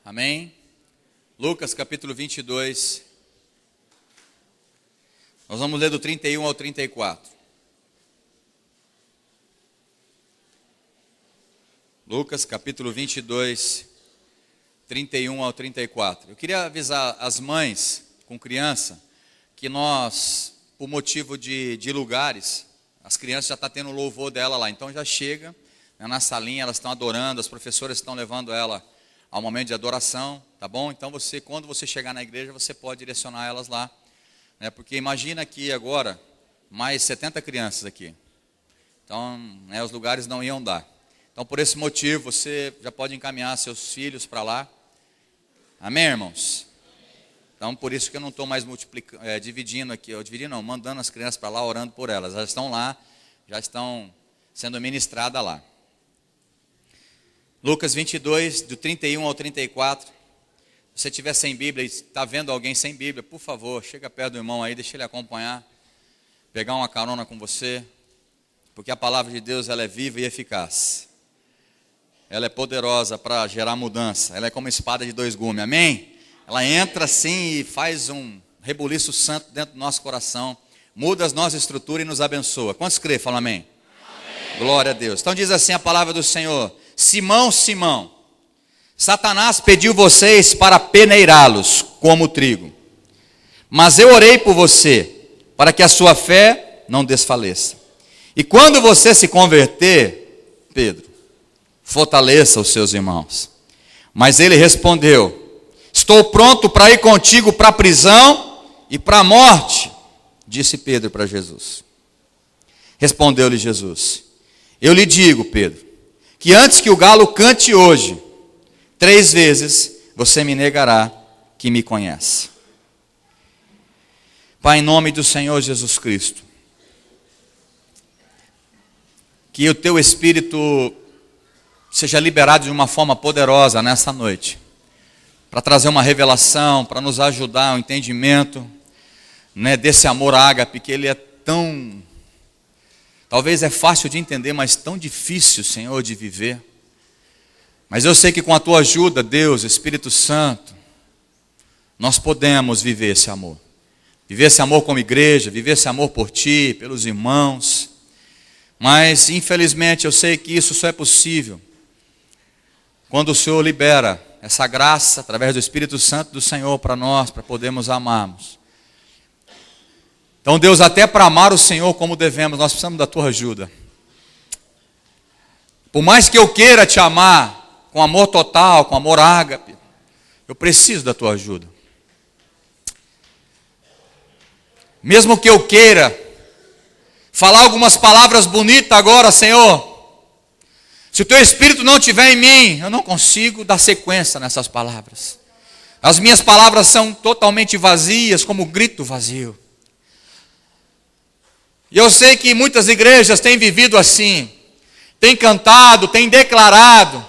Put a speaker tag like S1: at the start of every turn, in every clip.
S1: Amém? Lucas capítulo 22. Nós vamos ler do 31 ao 34. Lucas capítulo 22, 31 ao 34. Eu queria avisar as mães com criança que nós, por motivo de lugares, as crianças já estão tendo o louvor dela lá. Então já chega, né, na salinha, elas estão adorando, as professoras estão levando ela ao momento de adoração, tá bom? Então você, quando você chegar na igreja, você pode direcionar elas lá, né? Porque imagina aqui agora, mais 70 crianças aqui. Então, né, os lugares não iam dar. Então, por esse motivo, você já pode encaminhar seus filhos para lá. Amém, irmãos? Então, por isso que eu não estou mais dividindo aqui, mandando as crianças para lá, orando por elas. Elas estão lá, já estão sendo ministradas lá. Lucas 22, do 31 ao 34. Se você estiver sem Bíblia e está vendo alguém sem Bíblia, por favor, chega perto do irmão aí, deixa ele acompanhar, pegar uma carona com você, porque a palavra de Deus ela é viva e eficaz. Ela é poderosa para gerar mudança. Ela é como uma espada de dois gumes, amém? Ela entra assim e faz um rebuliço santo dentro do nosso coração, muda as nossas estruturas e nos abençoa. Quantos crê? Fala amém. Amém. Glória a Deus. Então diz assim a palavra do Senhor: Simão, Simão, Satanás pediu vocês para peneirá-los como trigo. Mas eu orei por você, para que a sua fé não desfaleça. E quando você se converter, Pedro, fortaleça os seus irmãos. Mas ele respondeu: estou pronto para ir contigo para a prisão e para a morte, disse Pedro para Jesus. Respondeu-lhe Jesus: eu lhe digo, Pedro, que antes que o galo cante hoje, 3 vezes você me negará que me conhece. Pai, em nome do Senhor Jesus Cristo, que o teu Espírito seja liberado de uma forma poderosa nessa noite, para trazer uma revelação, para nos ajudar ao entendimento, né, desse amor ágape, que ele é tão, talvez é fácil de entender, mas tão difícil, Senhor, de viver. Mas eu sei que com a tua ajuda, Deus, Espírito Santo, nós podemos viver esse amor. Viver esse amor como igreja, viver esse amor por ti, pelos irmãos. Mas, infelizmente, eu sei que isso só é possível quando o Senhor libera essa graça, através do Espírito Santo do Senhor para nós, para podermos amarmos. Então, Deus, até para amar o Senhor como devemos, nós precisamos da tua ajuda. Por mais que eu queira te amar com amor total, com amor ágape, eu preciso da tua ajuda. Mesmo que eu queira falar algumas palavras bonitas agora, Senhor, se o teu Espírito não estiver em mim, eu não consigo dar sequência nessas palavras. As minhas palavras são totalmente vazias, como um grito vazio. E eu sei que muitas igrejas têm vivido assim, têm cantado, têm declarado,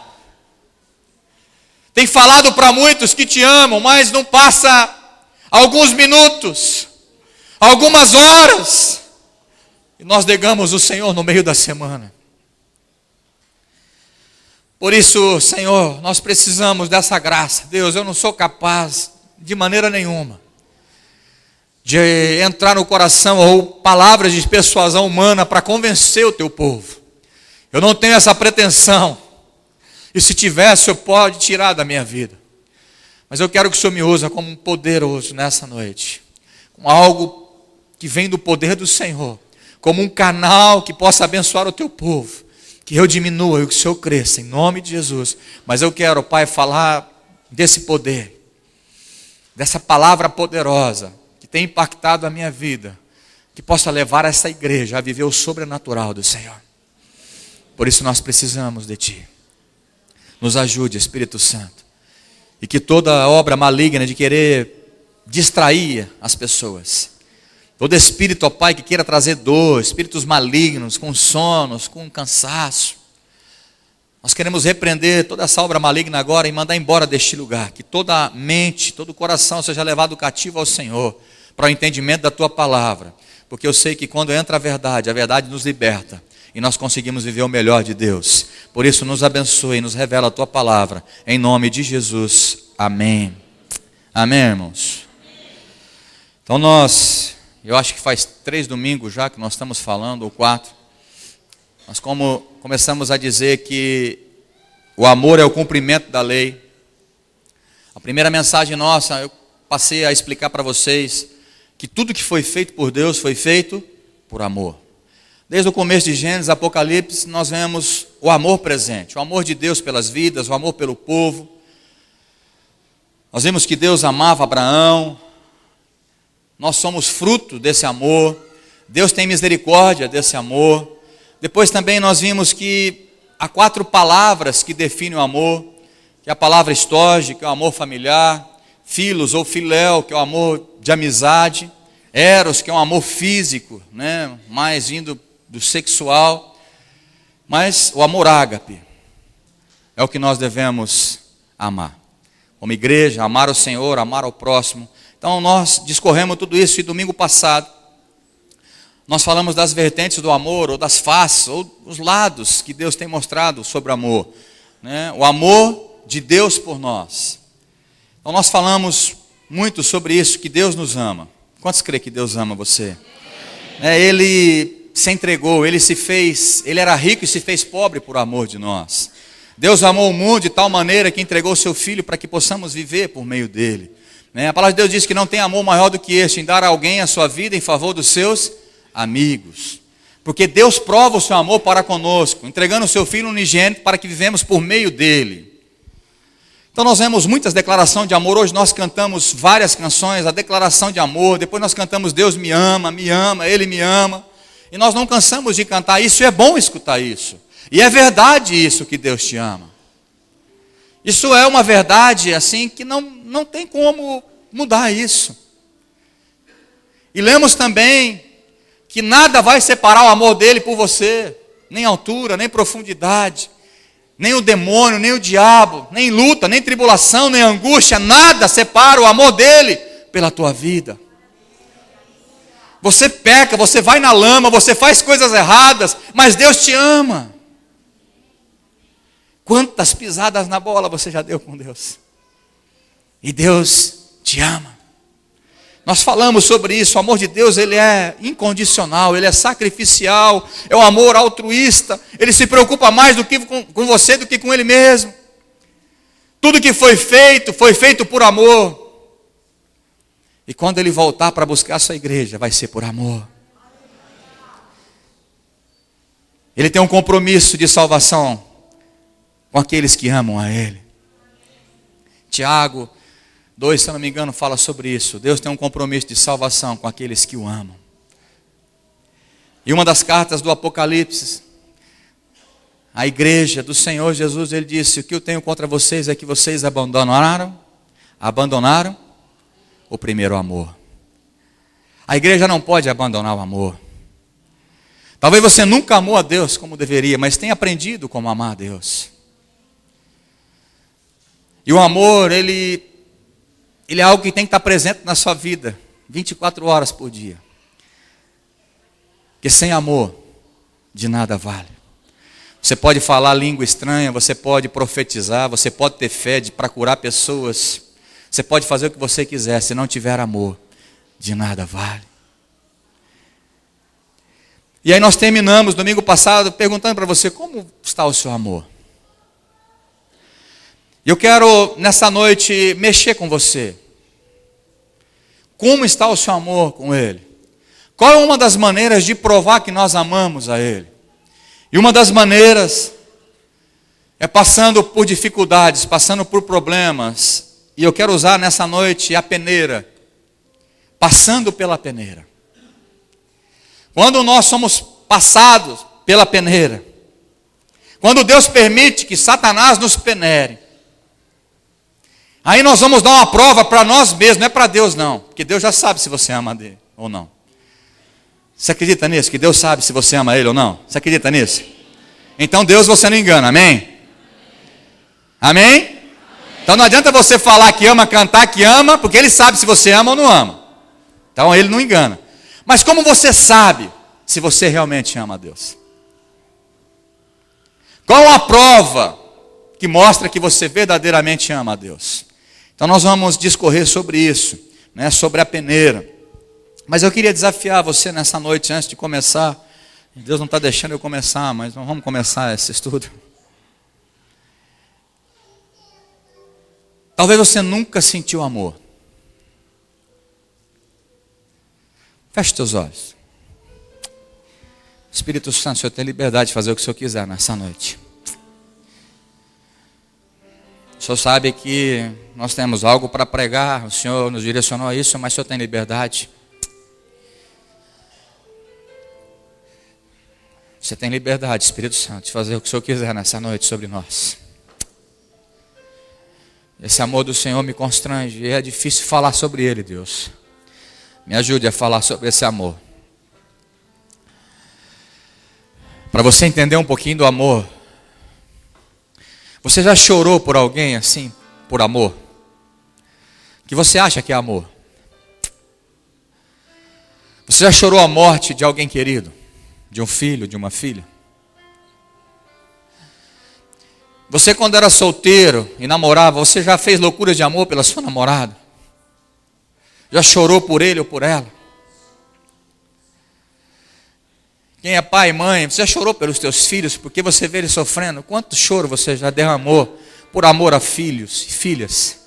S1: têm falado para muitos que te amam, mas não passa alguns minutos, algumas horas, e nós negamos o Senhor no meio da semana. Por isso, Senhor, nós precisamos dessa graça. Deus, eu não sou capaz de maneira nenhuma de entrar no coração ou palavras de persuasão humana para convencer o teu povo. Eu não tenho essa pretensão. E se tivesse, eu pode tirar da minha vida. Mas eu quero que o Senhor me use como um poderoso nessa noite. Com algo que vem do poder do Senhor. Como um canal que possa abençoar o teu povo. Que eu diminua e que o Senhor cresça, em nome de Jesus. Mas eu quero, Pai, falar desse poder. Dessa palavra poderosa que tem impactado a minha vida. Que possa levar essa igreja a viver o sobrenatural do Senhor. Por isso nós precisamos de Ti. Nos ajude, Espírito Santo. E que toda obra maligna de querer distrair as pessoas, todo espírito, ó Pai, que queira trazer dor, espíritos malignos, com sonos, com cansaço, nós queremos repreender toda essa obra maligna agora e mandar embora deste lugar. Que toda mente, todo coração seja levado cativo ao Senhor, para o entendimento da Tua palavra. Porque eu sei que quando entra a verdade nos liberta. E nós conseguimos viver o melhor de Deus. Por isso nos abençoe e nos revela a Tua palavra. Em nome de Jesus. Amém. Amém, irmãos? Então eu acho que faz 3 domingos já que nós estamos falando, ou 4. Nós começamos a dizer que o amor é o cumprimento da lei. A primeira mensagem nossa, eu passei a explicar para vocês que tudo que foi feito por Deus foi feito por amor. Desde o começo de Gênesis, Apocalipse, nós vemos o amor presente, o amor de Deus pelas vidas, o amor pelo povo. Nós vimos que Deus amava Abraão, nós somos fruto desse amor, Deus tem misericórdia desse amor. Depois também nós vimos que há 4 palavras que definem o amor, que é a palavra estorge, que é o amor familiar, filos ou filéu, que é o amor de amizade, eros, que é um amor físico, né, mais vindo do sexual, mas o amor ágape é o que nós devemos amar. Como igreja, amar o Senhor, amar ao próximo. Então nós discorremos tudo isso e domingo passado nós falamos das vertentes do amor, ou das faces, ou os lados que Deus tem mostrado sobre o amor, né? O amor de Deus por nós. Então nós falamos muito sobre isso, que Deus nos ama. Quantos creem que Deus ama você? Ele se entregou, ele era rico e se fez pobre por amor de nós. Deus amou o mundo de tal maneira que entregou o seu Filho para que possamos viver por meio dele. A palavra de Deus diz que não tem amor maior do que este, em dar a alguém a sua vida em favor dos seus amigos. Porque Deus prova o seu amor para conosco, entregando o seu Filho unigênito para que vivemos por meio dele. Então nós vemos muitas declarações de amor. Hoje nós cantamos várias canções, a declaração de amor. Depois nós cantamos Deus me ama, Ele me ama. E nós não cansamos de cantar isso, e é bom escutar isso. E é verdade isso, que Deus te ama. Isso é uma verdade assim que não tem como mudar isso. E lemos também que nada vai separar o amor dele por você, nem altura, nem profundidade, nem o demônio, nem o diabo, nem luta, nem tribulação, nem angústia, nada separa o amor dele pela tua vida. Você peca, você vai na lama, você faz coisas erradas, mas Deus te ama. Quantas pisadas na bola você já deu com Deus? E Deus te ama. Nós falamos sobre isso, o amor de Deus, ele é incondicional, ele é sacrificial, é um amor altruísta, ele se preocupa mais com você do que com ele mesmo. Tudo que foi feito por amor. E quando ele voltar para buscar a sua igreja, vai ser por amor. Ele tem um compromisso de salvação com aqueles que amam a ele. Tiago 2, se eu não me engano, fala sobre isso. Deus tem um compromisso de salvação com aqueles que o amam. E uma das cartas do Apocalipse, a igreja do Senhor Jesus, ele disse: o que eu tenho contra vocês é que vocês abandonaram o primeiro amor. A igreja não pode abandonar o amor. Talvez você nunca amou a Deus como deveria, mas tem aprendido como amar a Deus. E o amor, ele é algo que tem que estar presente na sua vida, 24 horas por dia. Porque sem amor, de nada vale. Você pode falar língua estranha, você pode profetizar, você pode ter fé para curar pessoas, você pode fazer o que você quiser, se não tiver amor, de nada vale. E aí nós terminamos domingo passado perguntando para você: como está o seu amor? Eu quero nessa noite mexer com você. Como está o seu amor com ele? Qual é uma das maneiras de provar que nós amamos a ele? E uma das maneiras é passando por dificuldades, passando por problemas. E eu quero usar nessa noite a peneira. Passando pela peneira. Quando nós somos passados pela peneira, quando Deus permite que Satanás nos penere, aí nós vamos dar uma prova para nós mesmos, não é para Deus não, porque Deus já sabe se você ama dele ou não. Você acredita nisso? Que Deus sabe se você ama ele ou não? Você acredita nisso? Então Deus você não engana, amém? Amém? Então não adianta você falar que ama, cantar que ama, porque ele sabe se você ama ou não ama. Então ele não engana. Mas como você sabe se você realmente ama a Deus? Qual a prova que mostra que você verdadeiramente ama a Deus? Então nós vamos discorrer sobre isso, né, sobre a peneira. Mas eu queria desafiar você nessa noite, antes de começar. Deus não está deixando eu começar, mas nós vamos começar esse estudo. Talvez você nunca sentiu amor. Feche teus olhos. Espírito Santo, o Senhor tem liberdade de fazer o que o Senhor quiser nessa noite. O Senhor sabe que nós temos algo para pregar, o Senhor nos direcionou a isso, mas o Senhor tem liberdade. Você tem liberdade, Espírito Santo, de fazer o que o Senhor quiser nessa noite sobre nós. Esse amor do Senhor me constrange e é difícil falar sobre ele, Deus. Me ajude a falar sobre esse amor. Para você entender um pouquinho do amor. Você já chorou por alguém assim, por amor? Que você acha que é amor? Você já chorou a morte de alguém querido? De um filho, de uma filha? Você, quando era solteiro e namorava, você já fez loucuras de amor pela sua namorada? Já chorou por ele ou por ela? Quem é pai e mãe, você já chorou pelos teus filhos, porque você vê eles sofrendo? Quanto choro você já derramou por amor a filhos e filhas?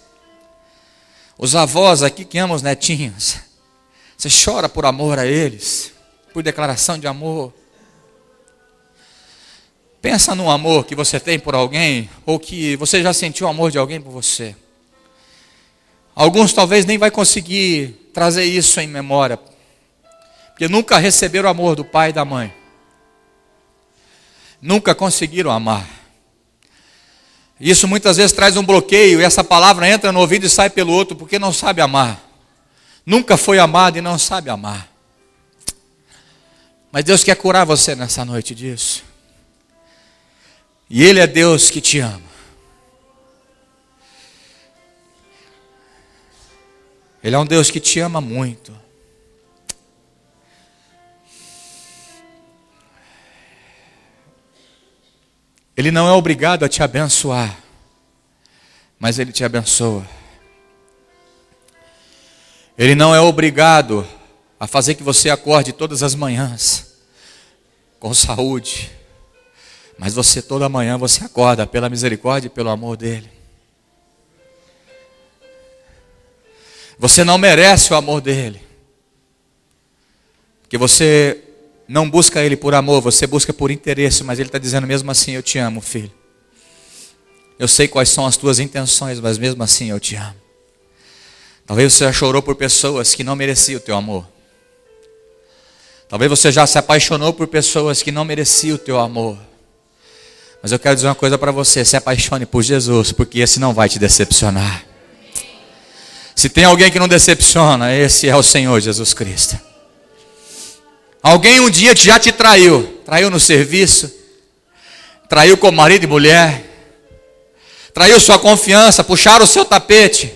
S1: Os avós aqui que amam os netinhos, você chora por amor a eles, por declaração de amor. Pensa no amor que você tem por alguém, ou que você já sentiu o amor de alguém por você. Alguns talvez nem vai conseguir trazer isso em memória, porque nunca receberam o amor do pai e da mãe. Nunca conseguiram amar. Isso muitas vezes traz um bloqueio, e essa palavra entra no ouvido e sai pelo outro, porque não sabe amar. Nunca foi amado e não sabe amar. Mas Deus quer curar você nessa noite disso. E Ele é Deus que te ama. Ele é um Deus que te ama muito. Ele não é obrigado a te abençoar, mas Ele te abençoa. Ele não é obrigado a fazer que você acorde todas as manhãs com saúde, mas você toda manhã você acorda pela misericórdia e pelo amor dele. Você não merece o amor dele, porque você não busca ele por amor, você busca por interesse, mas ele está dizendo mesmo assim: eu te amo, filho. Eu sei quais são as tuas intenções, mas mesmo assim eu te amo. Talvez você já chorou por pessoas que não mereciam o teu amor. Talvez você já se apaixonou por pessoas que não mereciam o teu amor. Mas eu quero dizer uma coisa para você: se apaixone por Jesus, porque esse não vai te decepcionar. Se tem alguém que não decepciona, esse é o Senhor Jesus Cristo. Alguém um dia já te traiu. Traiu no serviço, traiu como marido e mulher, traiu sua confiança, puxaram o seu tapete.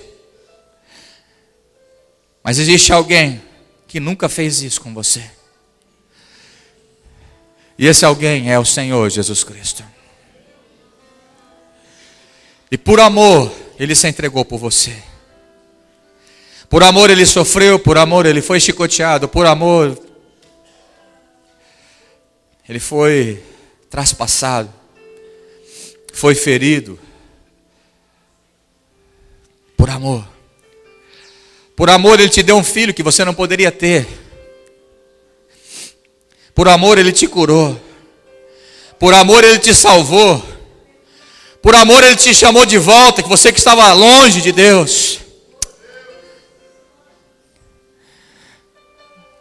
S1: Mas existe alguém que nunca fez isso com você. E esse alguém é o Senhor Jesus Cristo. E por amor, Ele se entregou por você. Por amor Ele sofreu, por amor Ele foi chicoteado, por amor Ele foi traspassado, foi ferido. Por amor. Por amor Ele te deu um filho que você não poderia ter. Por amor Ele te curou. Por amor Ele te salvou. Por amor Ele te chamou de volta, que você que estava longe de Deus.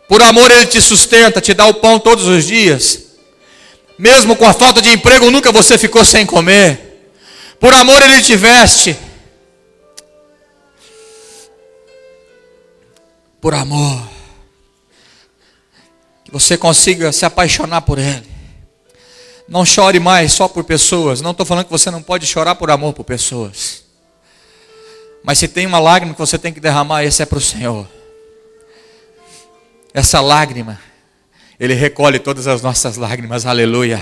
S1: Por amor Ele te sustenta, te dá o pão todos os dias. Mesmo com a falta de emprego, nunca você ficou sem comer. Por amor Ele te veste. Por amor. Que você consiga se apaixonar por Ele. Não chore mais só por pessoas. Não estou falando que você não pode chorar por amor por pessoas. Mas se tem uma lágrima que você tem que derramar, esse é para o Senhor. Essa lágrima, Ele recolhe todas as nossas lágrimas, aleluia.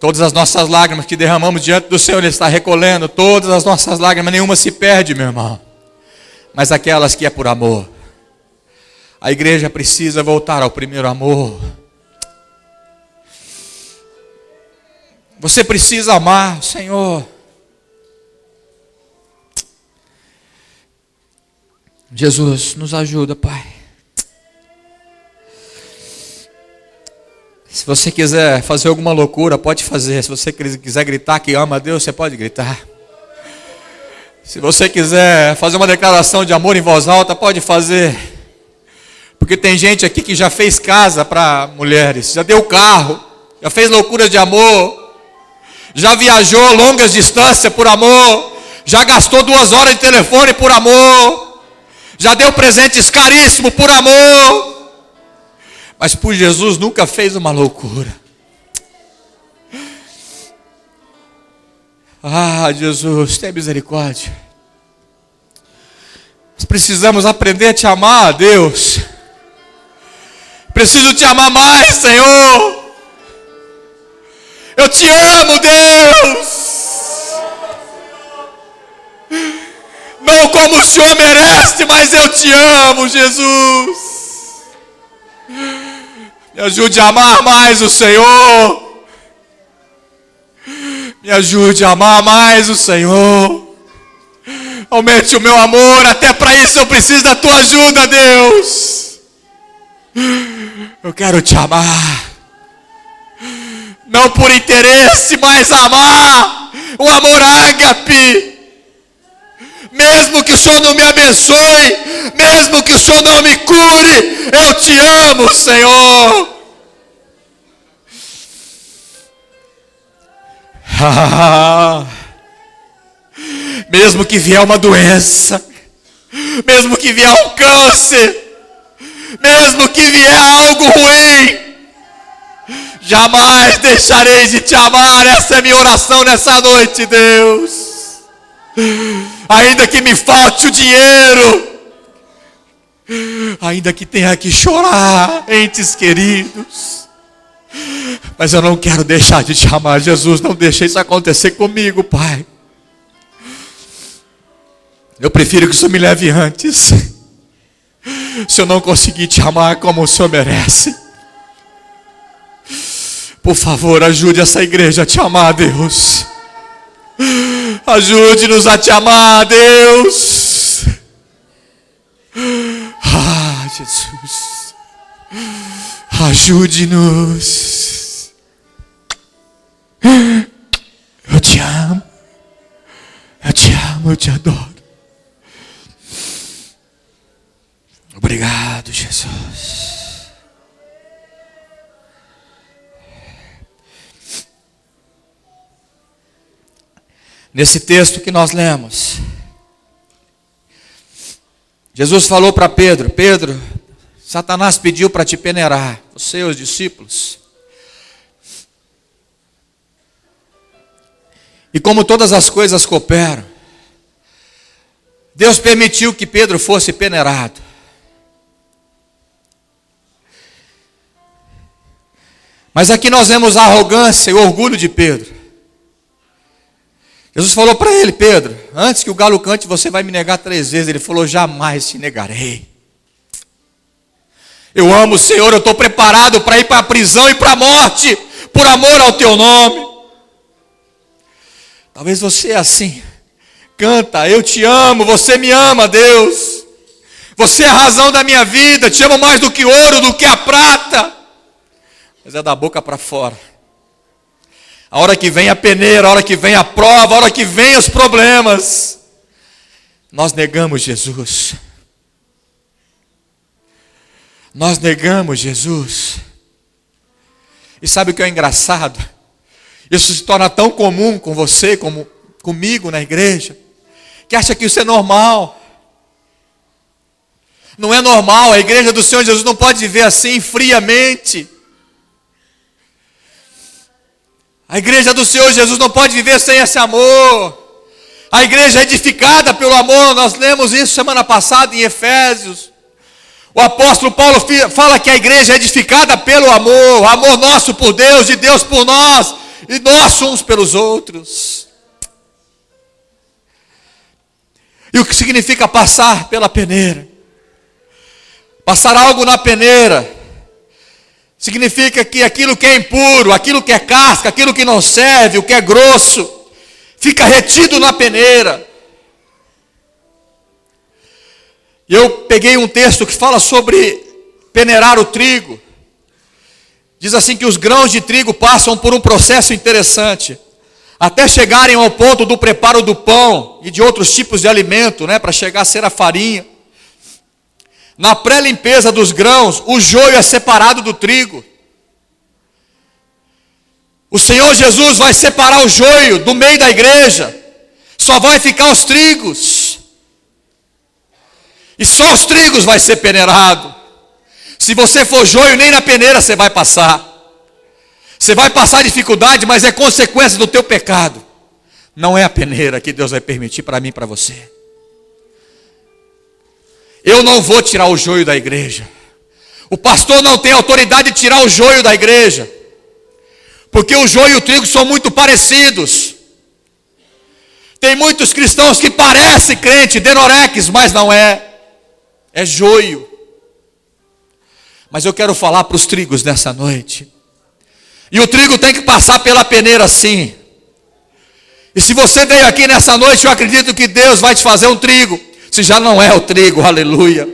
S1: Todas as nossas lágrimas que derramamos diante do Senhor, Ele está recolhendo. Todas as nossas lágrimas, nenhuma se perde, meu irmão. Mas aquelas que é por amor. A igreja precisa voltar ao primeiro amor. Você precisa amar o Senhor. Jesus, nos ajuda, Pai. Se você quiser fazer alguma loucura, pode fazer. Se você quiser gritar que ama a Deus, você pode gritar. Se você quiser fazer uma declaração de amor em voz alta, pode fazer. Porque tem gente aqui que já fez casa para mulheres, já deu carro, já fez loucura de amor, já viajou longas distâncias por amor, já gastou 2 horas de telefone por amor, já deu presentes caríssimos por amor. Mas por Jesus nunca fez uma loucura. Ah, Jesus, tem misericórdia. Nós precisamos aprender a te amar, Deus. Preciso te amar mais, Senhor. Eu te amo, Deus. Não como o Senhor merece, mas eu te amo, Jesus. Me ajude a amar mais o Senhor. Me ajude a amar mais o Senhor. Aumente o meu amor. Até para isso eu preciso da tua ajuda, Deus. Eu quero te amar. Não por interesse, mas amar. Um amor ágape. Mesmo que o Senhor não me abençoe, mesmo que o Senhor não me cure, eu te amo, Senhor. Mesmo que vier uma doença, mesmo que vier um câncer, mesmo que vier algo ruim, jamais deixarei de te amar. Essa é minha oração nessa noite, Deus. Ainda que me falte o dinheiro, ainda que tenha que chorar, entes queridos, mas eu não quero deixar de te amar, Jesus. Não deixe isso acontecer comigo, Pai. Eu prefiro que o Senhor me leve antes, se eu não conseguir te amar como o Senhor merece. Por favor, ajude essa igreja a te amar, Deus. Ajude-nos a te amar, Deus. Ah, Jesus. Ajude-nos. Eu te amo. Eu te amo, eu te adoro. Obrigado, Jesus. Nesse texto que nós lemos, Jesus falou para Pedro: Pedro, Satanás pediu para te peneirar, você e os discípulos. E como todas as coisas cooperam, Deus permitiu que Pedro fosse peneirado. Mas aqui nós vemos a arrogância e o orgulho de Pedro. Jesus falou para ele: Pedro, antes que o galo cante, você vai me negar 3 vezes. Ele falou: jamais te negarei. Eu amo o Senhor, eu estou preparado para ir para a prisão e para a morte, por amor ao teu nome. Talvez você é assim. Canta: eu te amo, você me ama, Deus. Você é a razão da minha vida, te amo mais do que ouro, do que a prata. Mas é da boca para fora. A hora que vem a peneira, a hora que vem a prova, a hora que vem os problemas, nós negamos Jesus. Nós negamos Jesus. E sabe o que é engraçado? Isso se torna tão comum com você, como comigo na igreja, que acha que isso é normal. Não é normal. A igreja do Senhor Jesus não pode viver assim, friamente. A igreja do Senhor Jesus não pode viver sem esse amor. A igreja é edificada pelo amor. Nós lemos isso semana passada em Efésios. O apóstolo Paulo fala que a igreja é edificada pelo amor. O amor nosso por Deus, de Deus por nós. e nós uns pelos outros. E o que significa passar pela peneira? Passar algo na peneira significa que aquilo que é impuro, aquilo que é casca, aquilo que não serve, o que é grosso, fica retido na peneira. Eu peguei um texto que fala sobre peneirar o trigo. Diz assim que os grãos de trigo passam por um processo interessante, até chegarem ao ponto do preparo do pão e de outros tipos de alimento, para chegar a ser a farinha. Na pré-limpeza dos grãos, o joio é separado do trigo. O Senhor Jesus vai separar o joio do meio da igreja. Só vai ficar os trigos. E só os trigos vai ser peneirado. Se você for joio, nem na peneira você vai passar. Você vai passar dificuldade, mas é consequência do teu pecado. Não é a peneira que Deus vai permitir para mim e para você. Eu não vou tirar o joio da igreja. O pastor não tem autoridade de tirar o joio da igreja. Porque o joio e o trigo são muito parecidos. Tem muitos cristãos que parecem crente, denoreques, mas não é. É joio. Mas eu quero falar para os trigos nessa noite. E o trigo tem que passar pela peneira sim. E se você veio aqui nessa noite, eu acredito que Deus vai te fazer um trigo. Se já não é o trigo, aleluia.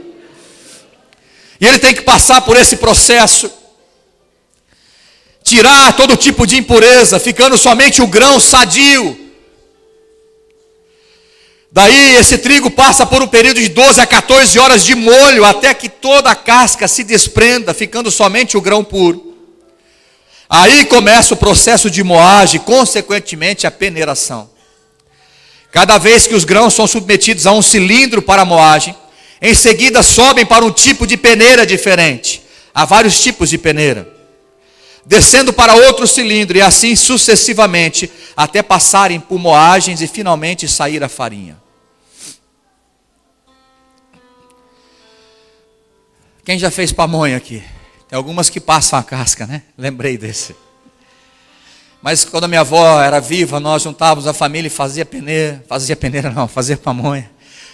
S1: E ele tem que passar por esse processo. Tirar todo tipo de impureza, ficando somente o grão sadio. Daí esse trigo passa por um período de 12 a 14 horas de molho, até que toda a casca se desprenda, ficando somente o grão puro. Aí começa o processo de moagem, consequentemente a peneiração. Cada vez que os grãos são submetidos a um cilindro para moagem, em seguida sobem para um tipo de peneira diferente. Há vários tipos de peneira. Descendo para outro cilindro e assim sucessivamente, até passarem por moagens e finalmente sair a farinha. Quem já fez pamonha aqui? Tem algumas que passam a casca, né? Lembrei desse. Mas quando a minha avó era viva, nós juntávamos a família e fazia pamonha.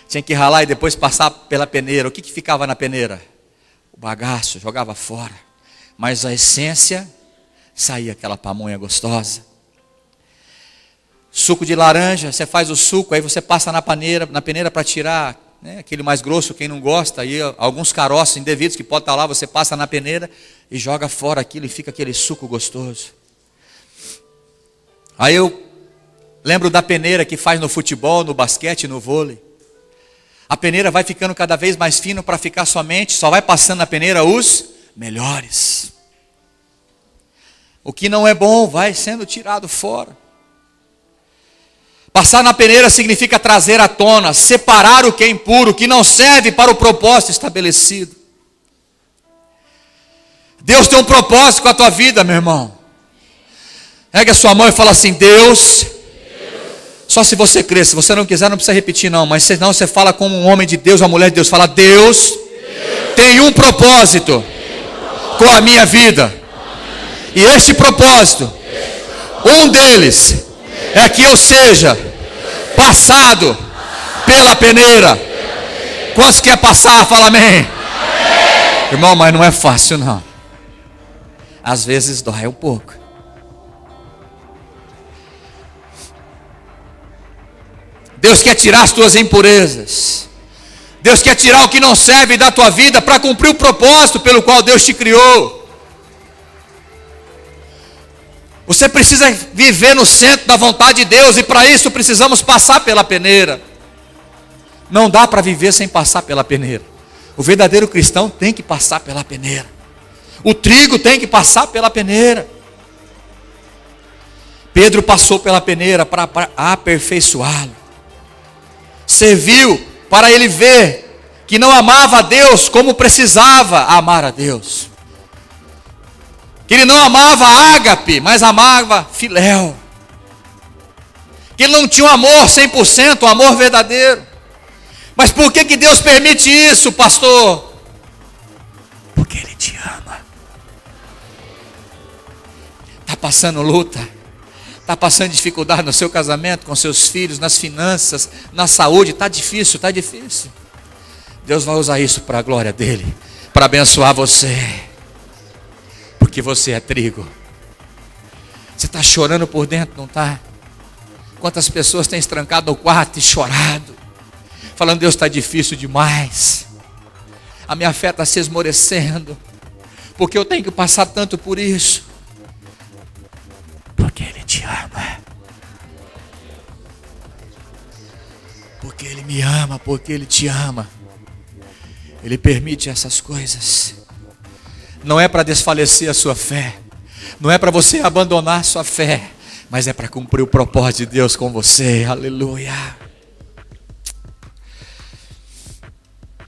S1: Tinha que ralar e depois passar pela peneira. O que ficava na peneira? O bagaço, jogava fora. Mas a essência, saía aquela pamonha gostosa. Suco de laranja, você faz o suco, aí você passa na peneira para tirar, aquele mais grosso, quem não gosta, aí alguns caroços indevidos que pode estar lá, você passa na peneira e joga fora aquilo e fica aquele suco gostoso. Aí eu lembro da peneira que faz no futebol, no basquete, no vôlei. A peneira vai ficando cada vez mais fina para ficar só vai passando na peneira os melhores. O que não é bom vai sendo tirado fora. Passar na peneira significa trazer à tona, separar o que é impuro, o que não serve para o propósito estabelecido. Deus tem um propósito com a tua vida, meu irmão. Pega a sua mão e fala assim: Deus, só se você crer, se você não quiser não precisa repetir não, mas senão você fala como um homem de Deus, uma mulher de Deus, fala: Deus tem um propósito com a minha vida, e este propósito, um deles é que eu seja passado pela peneira. Quantos quer passar? Fala amém. Irmão, mas não é fácil não. Às vezes dói um pouco. Deus quer tirar as tuas impurezas. Deus quer tirar o que não serve da tua vida para cumprir o propósito pelo qual Deus te criou. Você precisa viver no centro da vontade de Deus, e para isso precisamos passar pela peneira. Não dá para viver sem passar pela peneira. O verdadeiro cristão tem que passar pela peneira. O trigo tem que passar pela peneira. Pedro passou pela peneira para aperfeiçoá-lo. Serviu para ele ver que não amava a Deus como precisava amar a Deus. Que ele não amava ágape, mas amava filéu. Que ele não tinha um amor 100%, um amor verdadeiro. Mas por que Deus permite isso, pastor? Porque Ele te ama. Está passando luta, Está passando dificuldade no seu casamento, com seus filhos, nas finanças, na saúde. Está difícil, está difícil. Deus vai usar isso para a glória dele, para abençoar você. Porque você é trigo. Você está chorando por dentro, não está? Quantas pessoas têm estrancado no quarto e chorado, falando: Deus, está difícil demais. A minha fé está se esmorecendo. Porque eu tenho que passar tanto por isso. Porque Ele te ama. Porque Ele me ama, porque Ele te ama. Ele permite essas coisas. Não é para desfalecer a sua fé. Não é para você abandonar a sua fé. Mas é para cumprir o propósito de Deus com você. Aleluia.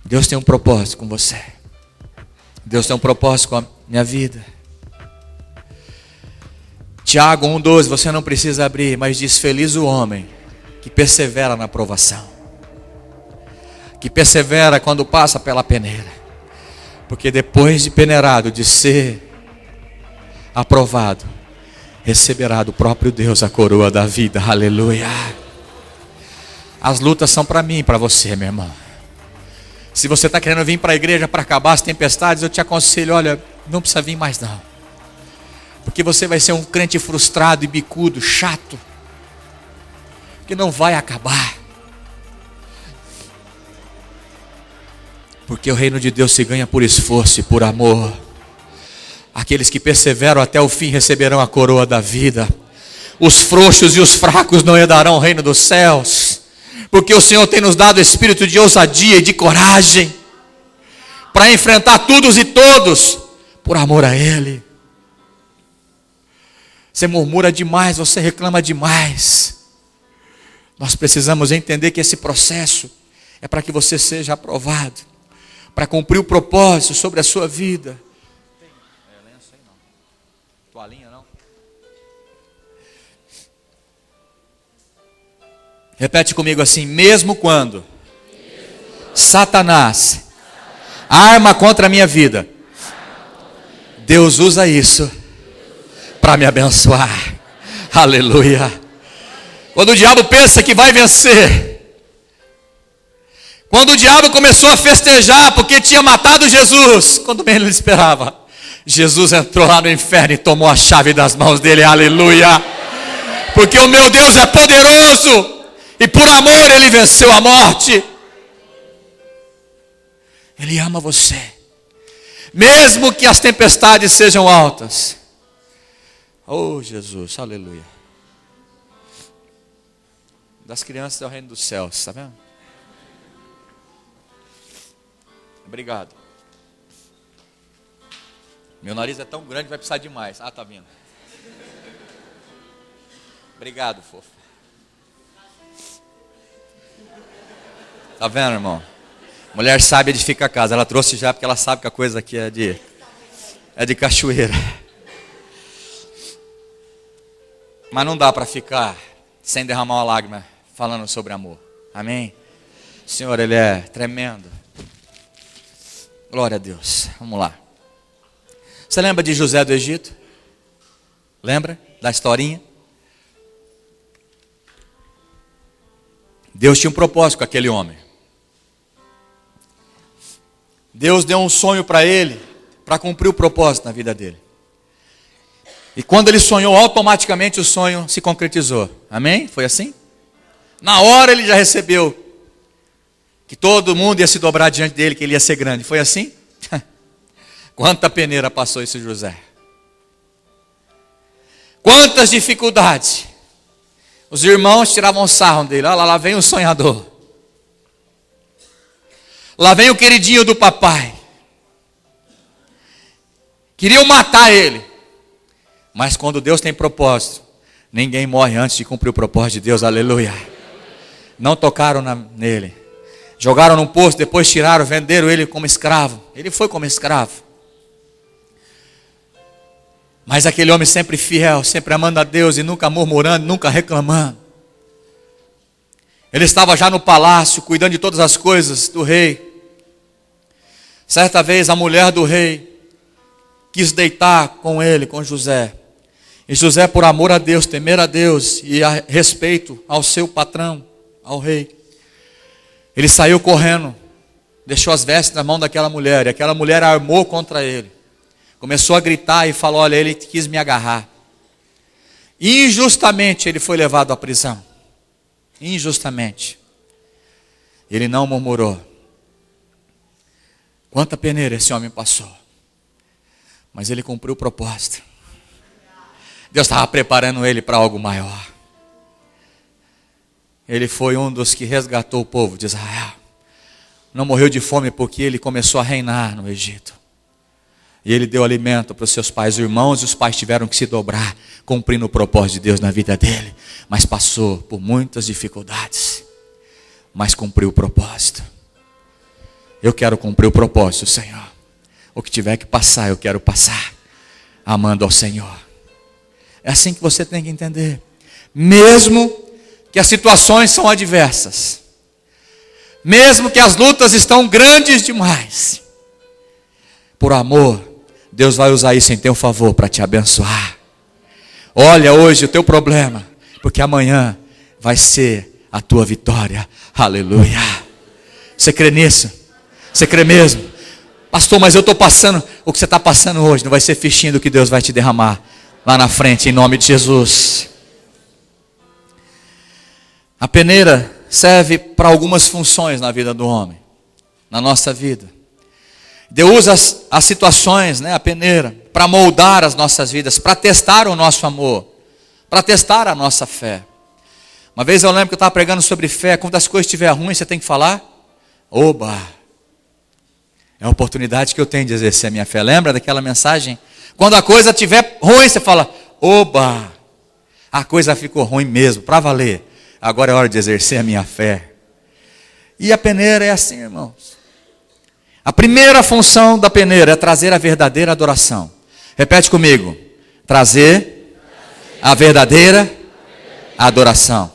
S1: Deus tem um propósito com você. Deus tem um propósito com a minha vida. Tiago 1,12, você não precisa abrir, mas diz: feliz o homem que persevera na provação, que persevera quando passa pela peneira, porque depois de peneirado, de ser aprovado, receberá do próprio Deus a coroa da vida. Aleluia. As lutas são para mim e para você, meu irmão. Se você está querendo vir para a igreja para acabar as tempestades, eu te aconselho: olha, não precisa vir mais não. Porque você vai ser um crente frustrado e bicudo, chato, que não vai acabar. Porque o reino de Deus se ganha por esforço e por amor. Aqueles que perseveram até o fim receberão a coroa da vida. Os frouxos e os fracos não herdarão o reino dos céus. Porque o Senhor tem nos dado espírito de ousadia e de coragem para enfrentar todos e todos por amor a Ele. Você murmura demais, você reclama demais. Nós precisamos entender que esse processo é para que você seja aprovado, para cumprir o propósito sobre a sua vida. Tem lenço aí não? Toalhinha não? Repete comigo assim: mesmo quando Satanás arma contra a minha vida, Deus usa isso para me abençoar. Aleluia. Quando o diabo pensa que vai vencer, quando o diabo começou a festejar porque tinha matado Jesus, quando bem ele esperava, Jesus entrou lá no inferno e tomou a chave das mãos dele. Aleluia. Porque o meu Deus é poderoso e por amor Ele venceu a morte. Ele ama você, mesmo que as tempestades sejam altas. Oh Jesus, aleluia. Das crianças é o reino dos céus, está vendo? Obrigado. Meu nariz é tão grande, vai precisar de mais. Ah, tá vindo. Obrigado, fofo. Tá vendo, irmão? Mulher sábia edifica a casa. Ela trouxe já porque ela sabe que a coisa aqui é de cachoeira. Mas não dá para ficar sem derramar uma lágrima falando sobre amor. Amém? O Senhor, Ele é tremendo. Glória a Deus. Vamos lá. Você lembra de José do Egito? Lembra da historinha? Deus tinha um propósito com aquele homem. Deus deu um sonho para ele, para cumprir o propósito na vida dele. E quando ele sonhou, automaticamente o sonho se concretizou. Amém? Foi assim? Na hora ele já recebeu que todo mundo ia se dobrar diante dele, que ele ia ser grande. Foi assim? Quanta peneira passou esse José. Quantas dificuldades. Os irmãos tiravam sarro dele. Olha lá vem o sonhador. Lá vem o queridinho do papai. Queriam matar ele. Mas quando Deus tem propósito, ninguém morre antes de cumprir o propósito de Deus. Aleluia. Não tocaram nele. Jogaram num poço, depois tiraram, venderam ele como escravo. Ele foi como escravo. Mas aquele homem sempre fiel, sempre amando a Deus e nunca murmurando, nunca reclamando. Ele estava já no palácio, cuidando de todas as coisas do rei. Certa vez a mulher do rei quis deitar com ele, com José. E José, por amor a Deus, temer a Deus e a respeito ao seu patrão, ao rei, ele saiu correndo, deixou as vestes na mão daquela mulher, e aquela mulher armou contra ele. Começou a gritar e falou: olha, ele quis me agarrar. Injustamente ele foi levado à prisão. Injustamente. Ele não murmurou. Quanta peneira esse homem passou. Mas ele cumpriu o propósito. Deus estava preparando ele para algo maior. Ele foi um dos que resgatou o povo de Israel. Não morreu de fome porque ele começou a reinar no Egito. E ele deu alimento para os seus pais e irmãos, e os pais tiveram que se dobrar, cumprindo o propósito de Deus na vida dele. Mas passou por muitas dificuldades, mas cumpriu o propósito. Eu quero cumprir o propósito, Senhor. O que tiver que passar, eu quero passar, amando ao Senhor. É assim que você tem que entender. Mesmo que as situações são adversas, mesmo que as lutas estão grandes demais, por amor, Deus vai usar isso em teu favor para te abençoar. Olha hoje o teu problema, porque amanhã vai ser a tua vitória. Aleluia. Você crê nisso? Você crê mesmo? Pastor, mas eu estou passando. O que você está passando hoje não vai ser fichinho do que Deus vai te derramar lá na frente, em nome de Jesus. A peneira serve para algumas funções na vida do homem, na nossa vida. Deus usa as situações, a peneira, para moldar as nossas vidas, para testar o nosso amor, para testar a nossa fé. Uma vez eu lembro que eu estava pregando sobre fé. Quando as coisas estiverem ruins, você tem que falar: oba, é a oportunidade que eu tenho de exercer a minha fé. Lembra daquela mensagem? Quando a coisa estiver ruim, você fala: oba, a coisa ficou ruim mesmo, para valer. Agora é hora de exercer a minha fé. E a peneira é assim, irmãos. A primeira função da peneira é trazer a verdadeira adoração. Repete comigo: trazer a verdadeira adoração.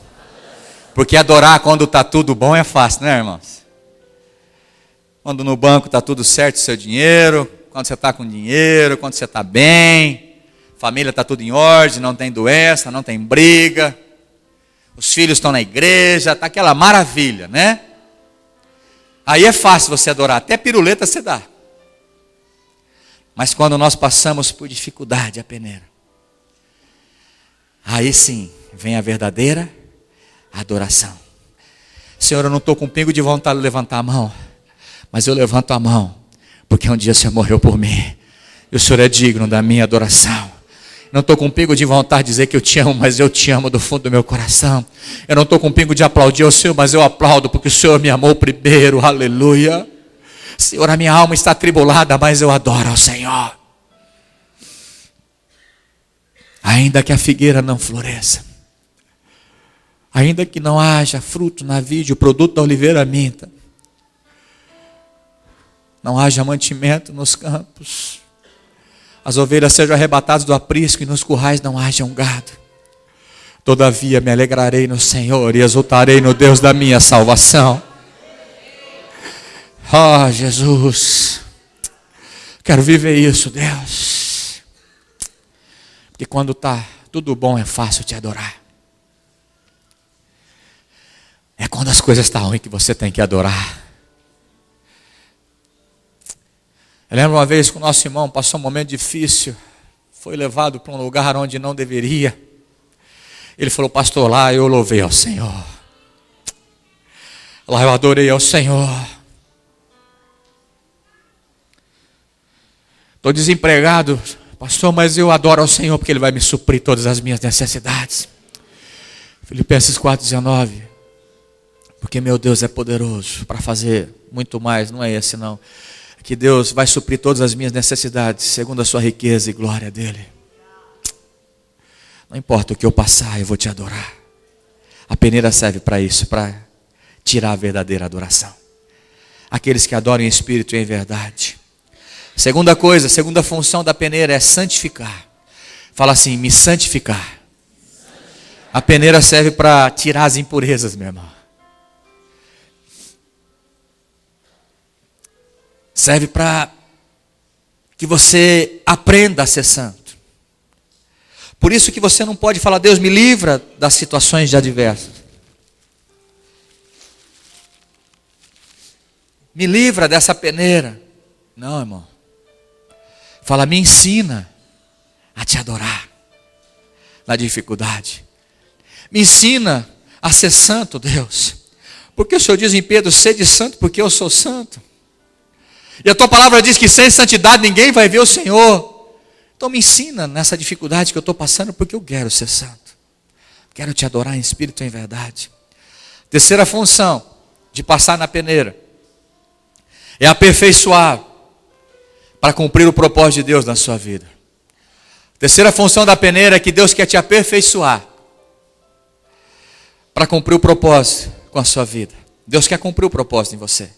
S1: Porque adorar quando está tudo bom é fácil, né, irmãos? Quando no banco está tudo certo, seu dinheiro, quando você está com dinheiro, quando você está bem, família está tudo em ordem, não tem doença, não tem briga, os filhos estão na igreja, está aquela maravilha, né? Aí é fácil você adorar, até piruleta você dá. Mas quando nós passamos por dificuldade, a peneira, aí sim vem a verdadeira adoração. Senhor, eu não estou com pingo de vontade de levantar a mão, mas eu levanto a mão, porque um dia o Senhor morreu por mim, e o Senhor é digno da minha adoração. Não estou com pingo de vontade de dizer que eu te amo, mas eu te amo do fundo do meu coração. Eu não estou com pingo de aplaudir o Senhor, mas eu aplaudo porque o Senhor me amou primeiro, aleluia. Senhor, a minha alma está atribulada, mas eu adoro ao Senhor. Ainda que a figueira não floresça, ainda que não haja fruto na vide, o produto da oliveira minta, não haja mantimento nos campos, as ovelhas sejam arrebatadas do aprisco e nos currais não haja um gado, todavia me alegrarei no Senhor e exultarei no Deus da minha salvação. Oh, Jesus, quero viver isso, Deus, porque quando está tudo bom é fácil te adorar. É quando as coisas estão ruins que você tem que adorar. Eu lembro uma vez que o nosso irmão passou um momento difícil, foi levado para um lugar onde não deveria. Ele falou: pastor, lá eu louvei ao Senhor, lá eu adorei ao Senhor. Estou desempregado, pastor, mas eu adoro ao Senhor porque Ele vai me suprir todas as minhas necessidades. Filipenses 4,19. Porque meu Deus é poderoso para fazer muito mais, não é esse não. Que Deus vai suprir todas as minhas necessidades, segundo a sua riqueza e glória dele. Não importa o que eu passar, eu vou te adorar. A peneira serve para isso, para tirar a verdadeira adoração. Aqueles que adoram em espírito e em verdade. Segunda coisa, segunda função da peneira é santificar. Fala assim: me santificar. A peneira serve para tirar as impurezas, meu irmão. Serve para que você aprenda a ser santo. Por isso que você não pode falar, Deus me livra das situações adversas. Me livra dessa peneira. Não, irmão. Fala, me ensina a te adorar na dificuldade. Me ensina a ser santo, Deus. Porque o Senhor diz em Pedro, sede santo porque eu sou santo. E a tua palavra diz que sem santidade ninguém vai ver o Senhor. Então me ensina nessa dificuldade que eu estou passando, porque eu quero ser santo. Quero te adorar em espírito e em verdade. Terceira função de passar na peneira é aperfeiçoar para cumprir o propósito de Deus na sua vida. Terceira função da peneira é que Deus quer te aperfeiçoar para cumprir o propósito com a sua vida. Deus quer cumprir o propósito em você.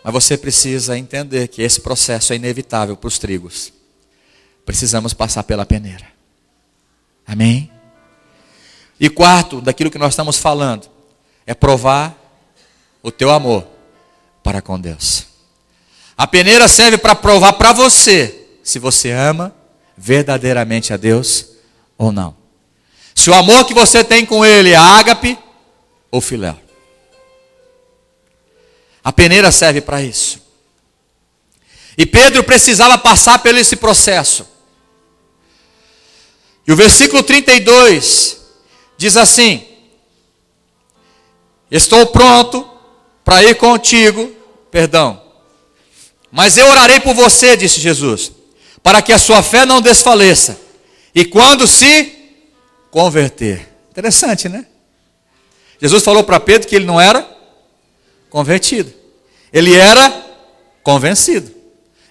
S1: Mas você precisa entender que esse processo é inevitável para os trigos. Precisamos passar pela peneira. Amém? E quarto, daquilo que nós estamos falando, é provar o teu amor para com Deus. A peneira serve para provar para você se você ama verdadeiramente a Deus ou não. Se o amor que você tem com Ele é ágape ou filéu. A peneira serve para isso. E Pedro precisava passar por esse processo. E o versículo 32 diz assim: estou pronto para ir contigo, mas eu orarei por você, disse Jesus, para que a sua fé não desfaleça, e quando se converter. Interessante, né? Jesus falou para Pedro que ele não era convertido, ele era convencido.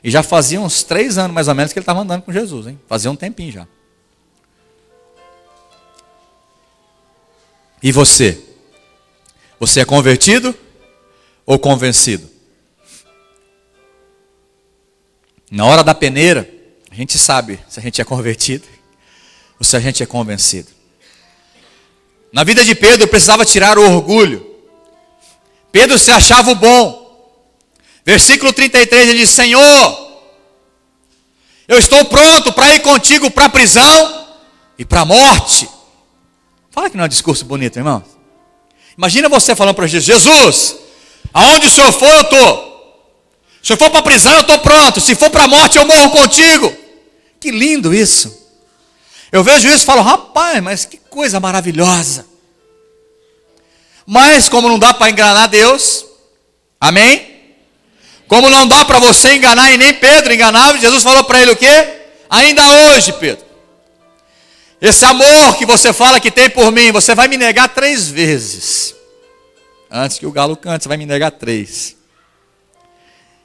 S1: E já fazia uns 3 anos mais ou menos que ele estava andando com Jesus, hein? Fazia um tempinho já. E você? Você é convertido ou convencido? Na hora da peneira, a gente sabe se a gente é convertido ou se a gente é convencido. Na vida de Pedro, precisava tirar o orgulho. Pedro se achava o bom. Versículo 33, ele diz: Senhor, eu estou pronto para ir contigo para a prisão e para a morte. Fala que não é um discurso bonito, irmão. Imagina você falando para Jesus: Jesus, aonde o Senhor for, eu estou. Se eu for para a prisão, eu estou pronto. Se for para a morte, eu morro contigo. Que lindo isso. Eu vejo isso e falo: rapaz, mas que coisa maravilhosa. Mas como não dá para enganar Deus, amém? Como não dá para você enganar, e nem Pedro enganava, Jesus falou para ele o quê? Ainda hoje, Pedro, esse amor que você fala que tem por mim, você vai me negar 3 vezes. Antes que o galo cante, você vai me negar 3.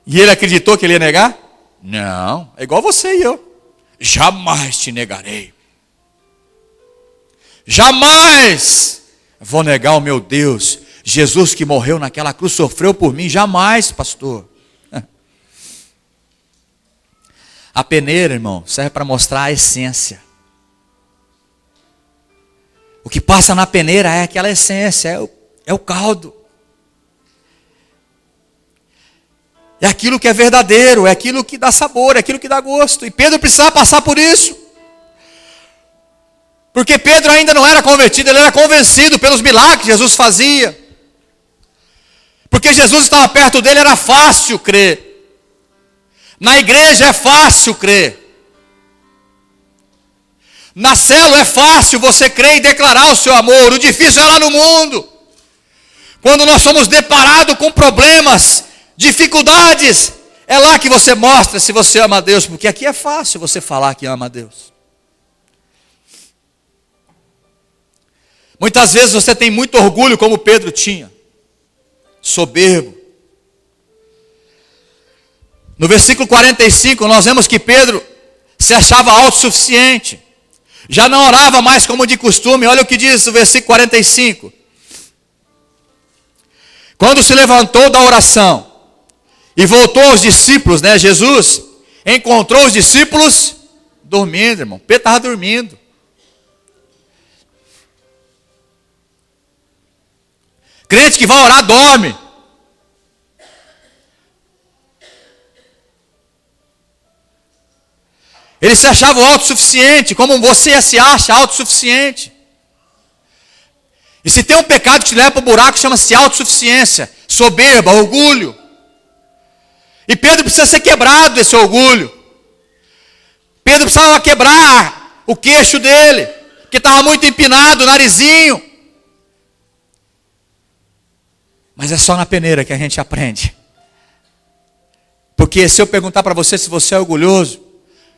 S1: E ele acreditou que ele ia negar? Não, é igual você e eu. Jamais te negarei. Jamais vou negar o meu Deus. Jesus que morreu naquela cruz, sofreu por mim. Jamais, pastor. A peneira, irmão, serve para mostrar a essência. O que passa na peneira é aquela essência, é o caldo. É aquilo que é verdadeiro, é aquilo que dá sabor, é aquilo que dá gosto. E Pedro precisava passar por isso. Porque Pedro ainda não era convertido, ele era convencido pelos milagres que Jesus fazia. Porque Jesus estava perto dele, era fácil crer. Na igreja é fácil crer. Na célula é fácil você crer e declarar o seu amor. O difícil é lá no mundo. Quando nós somos deparados com problemas, dificuldades, é lá que você mostra se você ama a Deus. Porque aqui é fácil você falar que ama a Deus. Muitas vezes você tem muito orgulho, como Pedro tinha. Soberbo. No versículo 45, nós vemos que Pedro se achava autossuficiente. Já não orava mais como de costume. Olha o que diz o versículo 45. Quando se levantou da oração e voltou aos discípulos, Jesus encontrou os discípulos dormindo, irmão. Pedro estava dormindo. Crente que vai orar, dorme. Ele se achava autossuficiente, como você se acha autossuficiente. E se tem um pecado que te leva para o buraco, chama-se autossuficiência, soberba, orgulho. E Pedro precisa ser quebrado desse orgulho. Pedro precisava quebrar o queixo dele, que estava muito empinado, o narizinho. Mas é só na peneira que a gente aprende. Porque se eu perguntar para você se você é orgulhoso,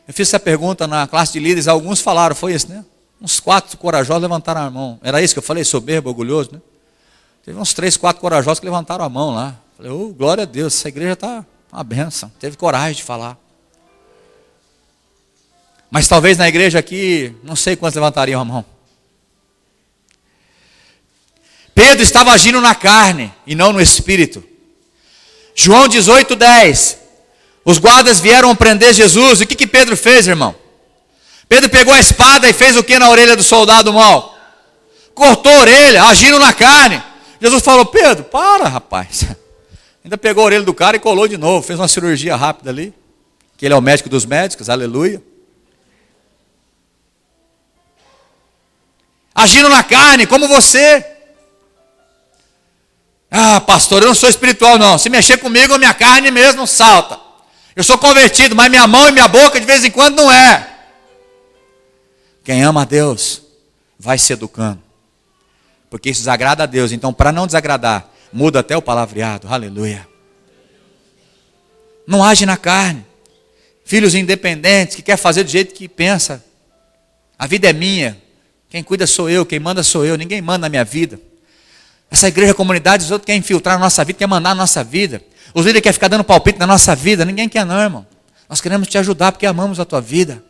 S1: eu fiz essa pergunta na classe de líderes, alguns falaram, foi isso, né? Uns 4 corajosos levantaram a mão. Era isso que eu falei, soberbo, orgulhoso, né? Teve uns 3, 4 corajosos que levantaram a mão lá. Falei, oh, glória a Deus, essa igreja está uma bênção. Teve coragem de falar. Mas talvez na igreja aqui, não sei quantos levantariam a mão. Pedro estava agindo na carne e não no espírito. João 18:10. Os guardas vieram prender Jesus. E o que Pedro fez, irmão? Pedro pegou a espada e fez o que na orelha do soldado mau? Cortou a orelha, agindo na carne. Jesus falou, Pedro, para, rapaz. Ainda pegou a orelha do cara e colou de novo. Fez uma cirurgia rápida ali. Que ele é o médico dos médicos, aleluia. Agindo na carne, como você. Ah, pastor, eu não sou espiritual não. Se mexer comigo, a minha carne mesmo salta. Eu sou convertido, mas minha mão e minha boca de vez em quando não é. Quem ama a Deus vai se educando. Porque isso desagrada a Deus. Então, para não desagradar, muda até o palavreado. Aleluia. Não age na carne. Filhos independentes que quer fazer do jeito que pensa. A vida é minha. Quem cuida sou eu, quem manda sou eu. Ninguém manda na minha vida. Essa igreja, comunidade, os outros querem infiltrar na nossa vida, quer mandar na nossa vida. Os líderes querem ficar dando palpite na nossa vida. Ninguém quer não, irmão. Nós queremos te ajudar porque amamos a tua vida.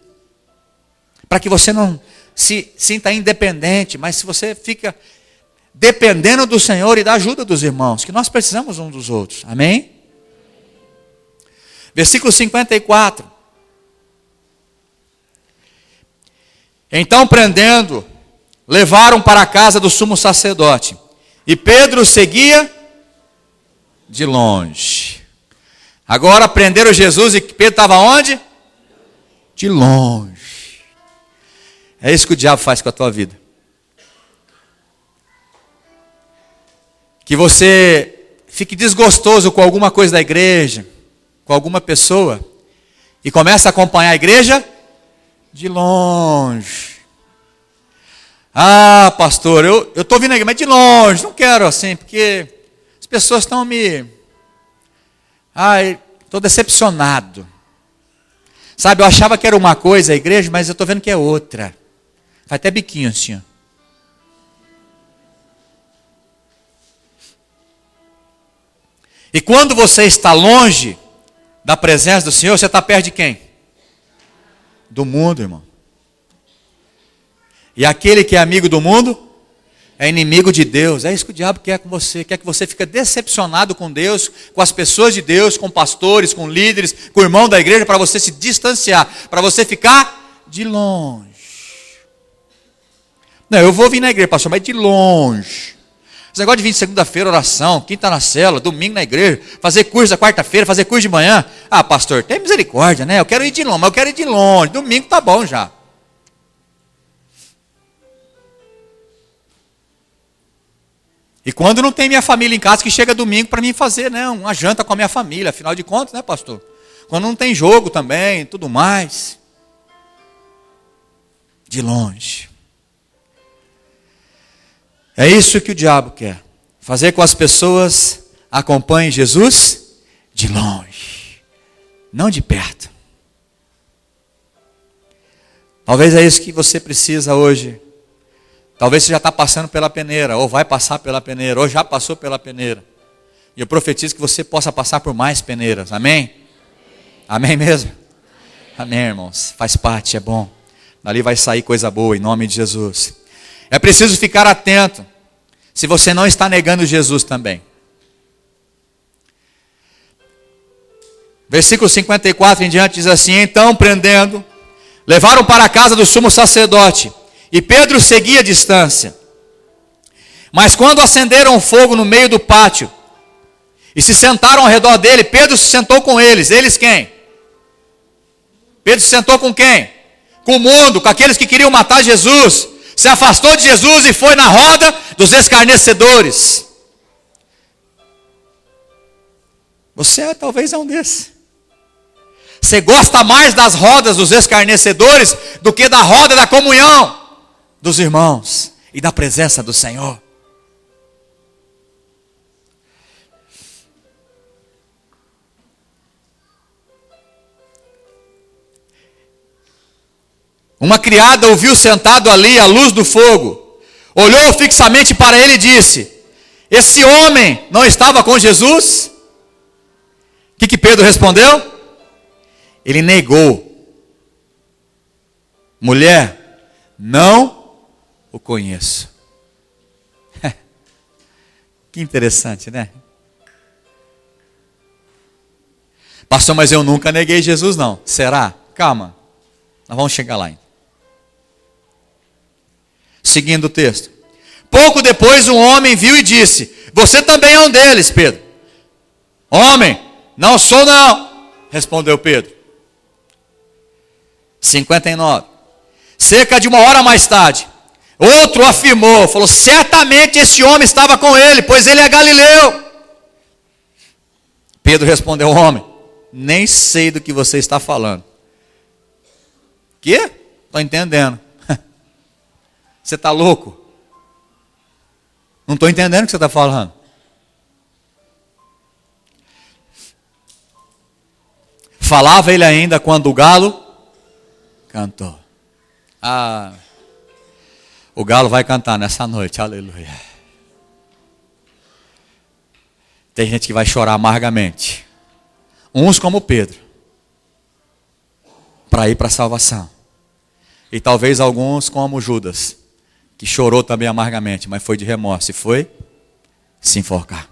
S1: Para que você não se sinta independente, mas se você fica dependendo do Senhor e da ajuda dos irmãos, que nós precisamos uns dos outros. Amém? Versículo 54. Então, prendendo, levaram para a casa do sumo sacerdote. E Pedro seguia de longe. Agora prenderam Jesus e Pedro estava onde? De longe. É isso que o diabo faz com a tua vida. Que você fique desgostoso com alguma coisa da igreja, com alguma pessoa, e começa a acompanhar a igreja de longe. Ah, pastor, eu estou vindo aqui, mas de longe, não quero assim, porque as pessoas estão me... Ai, estou decepcionado. Sabe, eu achava que era uma coisa a igreja, mas eu estou vendo que é outra. Vai até biquinho assim, ó. E quando você está longe da presença do Senhor, você está perto de quem? Do mundo, irmão. E aquele que é amigo do mundo é inimigo de Deus. É isso que o diabo quer com você. Quer que você fique decepcionado com Deus, com as pessoas de Deus, com pastores, com líderes, com o irmão da igreja, para você se distanciar, para você ficar de longe. Não, eu vou vir na igreja, pastor, mas de longe. Esse negócio de vir segunda-feira, oração, quinta na célula, domingo na igreja, fazer curso na quarta-feira, fazer curso de manhã. Ah, pastor, tem misericórdia, né? Eu quero ir de longe, mas eu quero ir de longe. Domingo tá bom já. E quando não tem minha família em casa, que chega domingo para mim fazer, né, uma janta com a minha família, afinal de contas, né, pastor? Quando não tem jogo também, tudo mais. De longe. É isso que o diabo quer. Fazer com que as pessoas acompanhem Jesus de longe. Não de perto. Talvez é isso que você precisa hoje. Talvez você já está passando pela peneira, ou vai passar pela peneira, ou já passou pela peneira. E eu profetizo que você possa passar por mais peneiras. Amém? Amém mesmo? Amém, irmãos. Faz parte, é bom. Dali vai sair coisa boa, em nome de Jesus. É preciso ficar atento, se você não está negando Jesus também. Versículo 54 em diante diz assim: então, prendendo, levaram para a casa do sumo sacerdote, e Pedro seguia a distância. Mas quando acenderam o fogo no meio do pátio, e se sentaram ao redor dele, Pedro se sentou com eles. Eles quem? Pedro se sentou com quem? Com o mundo, com aqueles que queriam matar Jesus. Se afastou de Jesus e foi na roda dos escarnecedores. Você talvez é um desses. Você gosta mais das rodas dos escarnecedores do que da roda da comunhão dos irmãos e da presença do Senhor. Uma criada o viu sentado ali à luz do fogo, olhou fixamente para ele e disse: esse homem não estava com Jesus? O que Pedro respondeu? Ele negou: mulher, não o conheço. Que interessante, né? Pastor, mas eu nunca neguei Jesus não. Será? Calma, nós vamos chegar lá ainda. Seguindo o texto. Pouco depois um homem viu e disse: você também é um deles, Pedro. Homem, não sou não, respondeu Pedro. 59. Cerca de uma hora mais tarde, outro afirmou, falou: certamente esse homem estava com ele, pois ele é galileu. Pedro respondeu: homem, nem sei do que você está falando. Quê? Estou entendendo. Você está louco? Não estou entendendo o que você está falando. Falava ele ainda quando o galo cantou. O galo vai cantar nessa noite, aleluia. Tem gente que vai chorar amargamente. Uns como Pedro, para ir para a salvação. E talvez alguns como Judas, que chorou também amargamente, mas foi de remorso e foi se enforcar.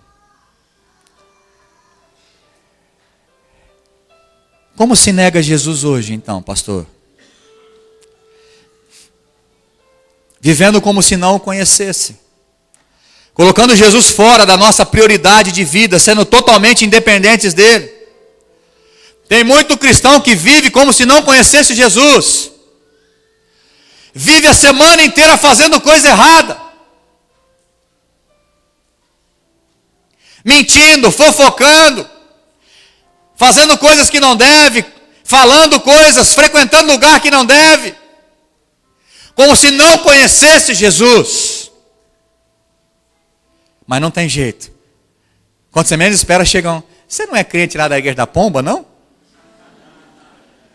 S1: Como se nega Jesus hoje, então, pastor? Vivendo como se não o conhecesse. Colocando Jesus fora da nossa prioridade de vida, sendo totalmente independentes dele. Tem muito cristão que vive como se não conhecesse Jesus. Vive a semana inteira fazendo coisa errada. Mentindo, fofocando. Fazendo coisas que não deve. Falando coisas, frequentando lugar que não deve. Como se não conhecesse Jesus. Mas não tem jeito. Quando você menos espera, chegam. Você não é crente lá da igreja da Pomba, não?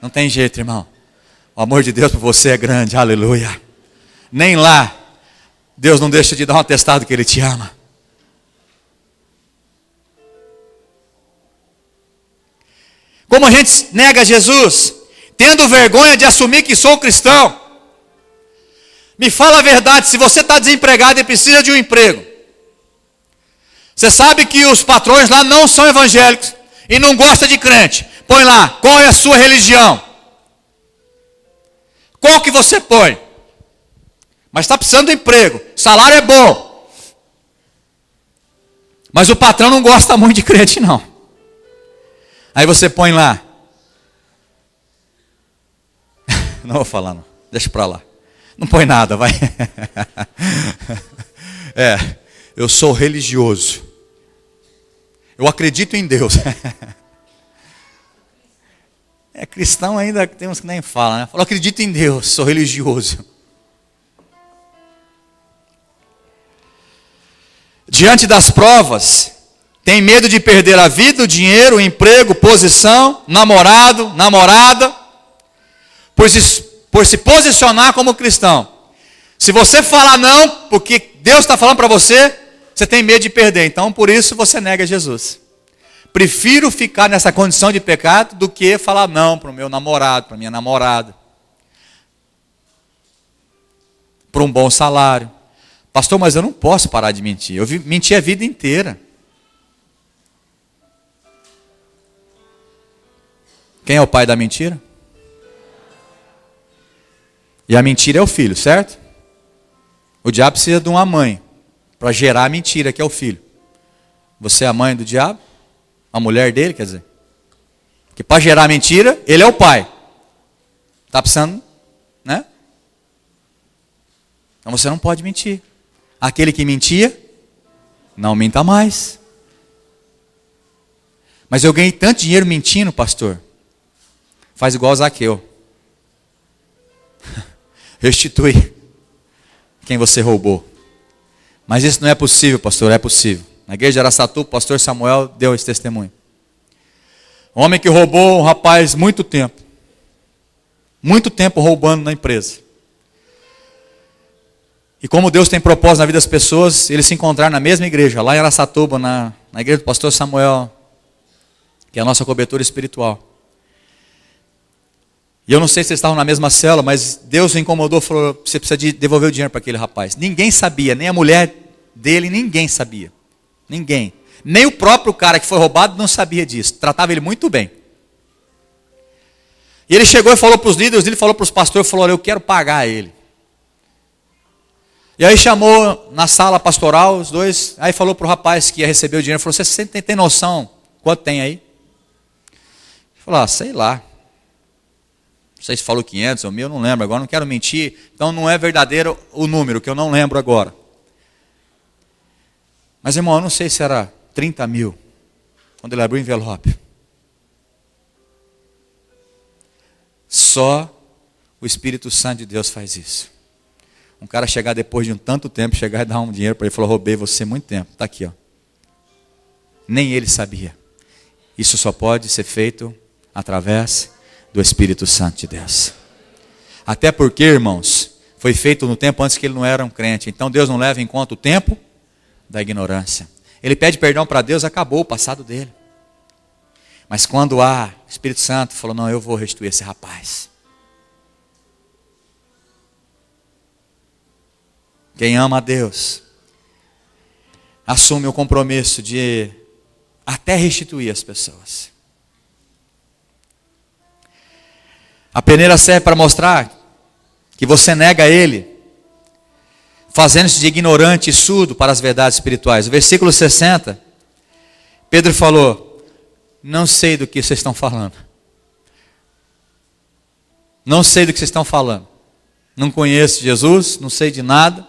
S1: Não tem jeito, irmão. O amor de Deus por você é grande, aleluia. Nem lá, Deus não deixa de dar um atestado que Ele te ama. Como a gente nega Jesus? Tendo vergonha de assumir que sou cristão. Me fala a verdade, se você está desempregado e precisa de um emprego. Você sabe que os patrões lá não são evangélicos e não gostam de crente. Põe lá, qual é a sua religião? Qual que você põe? Mas está precisando de emprego, salário é bom. Mas o patrão não gosta muito de crente não. Aí você põe lá. Não vou falar não, deixa para lá. Não põe nada, vai. Eu sou religioso. Eu acredito em Deus. Cristão ainda tem uns que nem falam, né? Fala, acredito em Deus, sou religioso. Diante das provas, tem medo de perder a vida, o dinheiro, o emprego, posição, namorado, namorada, por se posicionar como cristão. Se você falar não, porque Deus está falando para você, você tem medo de perder. Então, por isso, você nega Jesus. Prefiro ficar nessa condição de pecado do que falar não para o meu namorado, para a minha namorada. Por um bom salário. Pastor, mas eu não posso parar de mentir. Eu menti a vida inteira. Quem é o pai da mentira? E a mentira é o filho, certo? O diabo precisa de uma mãe para gerar a mentira, que é o filho. Você é a mãe do diabo? A mulher dele, quer dizer. Porque para gerar mentira, ele é o pai. Está precisando, né? Então você não pode mentir. Aquele que mentia, não minta mais. Mas eu ganhei tanto dinheiro mentindo, pastor. Faz igual Zaqueu. Restitui quem você roubou. Mas isso não é possível, pastor, é possível. Na igreja de Araçatuba, o pastor Samuel deu esse testemunho. Um homem que roubou um rapaz muito tempo roubando na empresa. E como Deus tem propósito na vida das pessoas, eles se encontraram na mesma igreja, lá em Araçatuba, na igreja do pastor Samuel, que é a nossa cobertura espiritual. E eu não sei se eles estavam na mesma cela, mas Deus o incomodou e falou, você precisa devolver o dinheiro para aquele rapaz. Ninguém sabia, nem a mulher dele, ninguém sabia. Ninguém. Nem o próprio cara que foi roubado não sabia disso. Tratava ele muito bem. E ele chegou e falou para os líderes, ele falou para os pastores, falou, olha, eu quero pagar ele. E aí chamou na sala pastoral os dois, aí falou para o rapaz que ia receber o dinheiro, falou, você tem noção quanto tem aí? Ele falou, sei lá. Não sei se falou 500 ou 1.000, eu não lembro agora, não quero mentir. Então não é verdadeiro o número, que eu não lembro agora. Mas irmão, eu não sei se era 30 mil, quando ele abriu o envelope. Só o Espírito Santo de Deus faz isso. Um cara chegar depois de um tanto tempo, chegar e dar um dinheiro para ele, falou, roubei você muito tempo, está aqui, ó. Nem ele sabia. Isso só pode ser feito através do Espírito Santo de Deus. Até porque, irmãos, foi feito no tempo antes que ele não era um crente. Então Deus não leva em conta o tempo da ignorância. Ele pede perdão para Deus, acabou o passado dele. Mas quando o Espírito Santo falou, não, eu vou restituir esse rapaz. Quem ama a Deus, assume o compromisso de até restituir as pessoas. A peneira serve para mostrar que você nega ele, fazendo-se de ignorante e surdo para as verdades espirituais. O versículo 60, Pedro falou, não sei do que vocês estão falando. Não sei do que vocês estão falando. Não conheço Jesus, não sei de nada.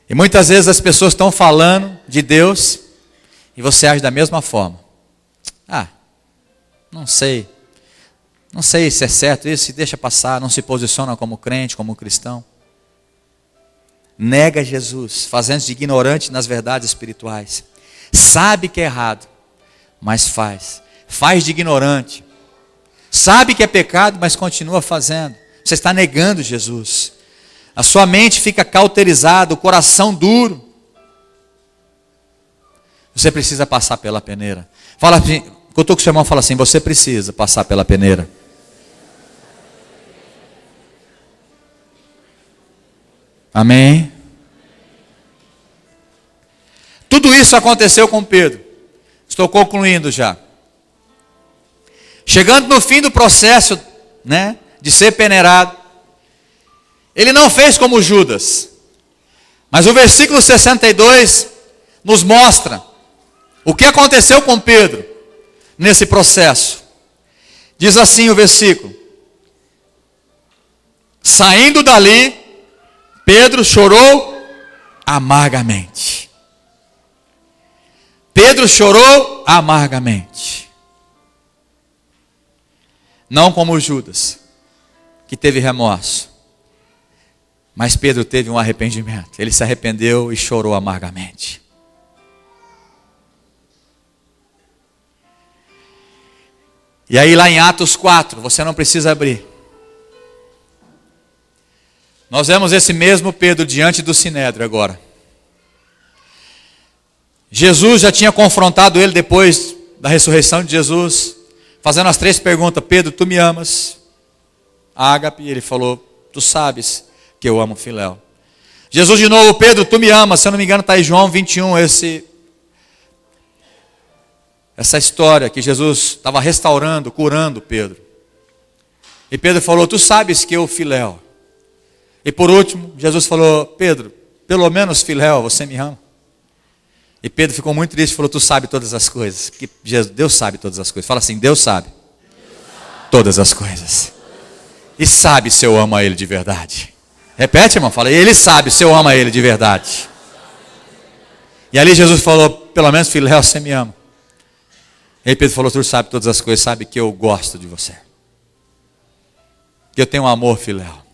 S1: E muitas vezes as pessoas estão falando de Deus e você age da mesma forma. Não sei. Não sei se é certo isso, se deixa passar, não se posiciona como crente, como cristão. Nega Jesus, fazendo-se de ignorante nas verdades espirituais. Sabe que é errado, mas faz. Faz de ignorante. Sabe que é pecado, mas continua fazendo. Você está negando Jesus. A sua mente fica cauterizada, o coração duro. Você precisa passar pela peneira. Fala assim, eu estou com o seu irmão, fala assim, você precisa passar pela peneira. Amém? Tudo isso aconteceu com Pedro. Estou concluindo já. Chegando no fim do processo, de ser peneirado, ele não fez como Judas. Mas o versículo 62 nos mostra o que aconteceu com Pedro nesse processo. Diz assim o versículo: saindo dali, Pedro chorou amargamente. Pedro chorou amargamente. Não como Judas, que teve remorso. Mas Pedro teve um arrependimento. Ele se arrependeu e chorou amargamente. E aí lá em Atos 4, você não precisa abrir. Nós vemos esse mesmo Pedro diante do Sinédrio agora. Jesus já tinha confrontado ele depois da ressurreição de Jesus, fazendo as 3 perguntas. Pedro, tu me amas? Ágape, ele falou, tu sabes que eu amo Filéu. Jesus de novo, Pedro, tu me amas? Se eu não me engano está em João 21, essa história que Jesus estava restaurando, curando Pedro. E Pedro falou, tu sabes que eu Filéu. E por último, Jesus falou, Pedro, pelo menos Filéu, você me ama? E Pedro ficou muito triste e falou, tu sabe todas as coisas. Que Deus sabe todas as coisas. Fala assim, Deus sabe todas as coisas. E sabe se eu amo a Ele de verdade. Repete, irmão, fala, Ele sabe se eu amo a Ele de verdade. E ali Jesus falou, pelo menos, filho, você me ama. E aí Pedro falou, tu sabe todas as coisas, sabe que eu gosto de você. Que eu tenho um amor filial.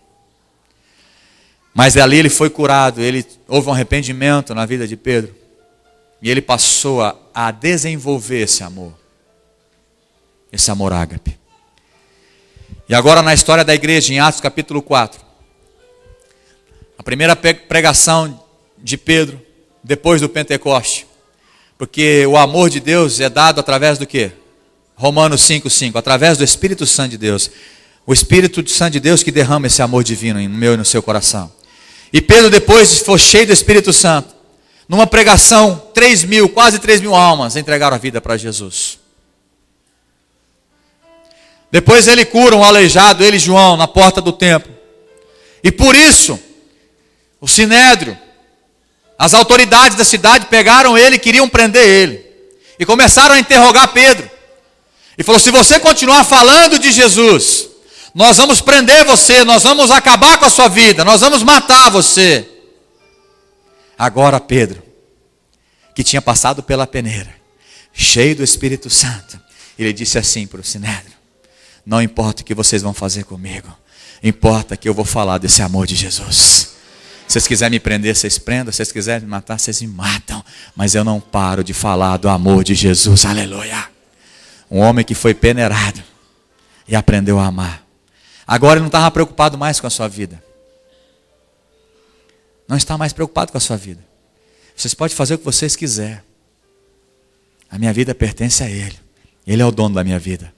S1: Mas ali ele foi curado, houve um arrependimento na vida de Pedro. E ele passou a desenvolver esse amor ágape. E agora na história da igreja, em Atos capítulo 4, a primeira pregação de Pedro, depois do Pentecoste, porque o amor de Deus é dado através do quê? Romanos 5,5, através do Espírito Santo de Deus. O Espírito Santo de Deus que derrama esse amor divino no meu e no seu coração. E Pedro depois foi cheio do Espírito Santo. Numa pregação, quase 3 mil almas entregaram a vida para Jesus. Depois ele cura um aleijado, ele e João, na porta do templo. E por isso, o Sinédrio, as autoridades da cidade pegaram ele e queriam prender ele. E começaram a interrogar Pedro. E falou, se você continuar falando de Jesus, nós vamos prender você, nós vamos acabar com a sua vida, nós vamos matar você. Agora Pedro, que tinha passado pela peneira, cheio do Espírito Santo, ele disse assim para o Sinédrio, não importa o que vocês vão fazer comigo, importa que eu vou falar desse amor de Jesus. Se vocês quiserem me prender, vocês prendam, se vocês quiserem me matar, vocês me matam, mas eu não paro de falar do amor de Jesus, aleluia. Um homem que foi peneirado e aprendeu a amar. Agora ele não estava preocupado mais com a sua vida. Não está mais preocupado com a sua vida. Vocês podem fazer o que vocês quiserem. A minha vida pertence a Ele. Ele é o dono da minha vida.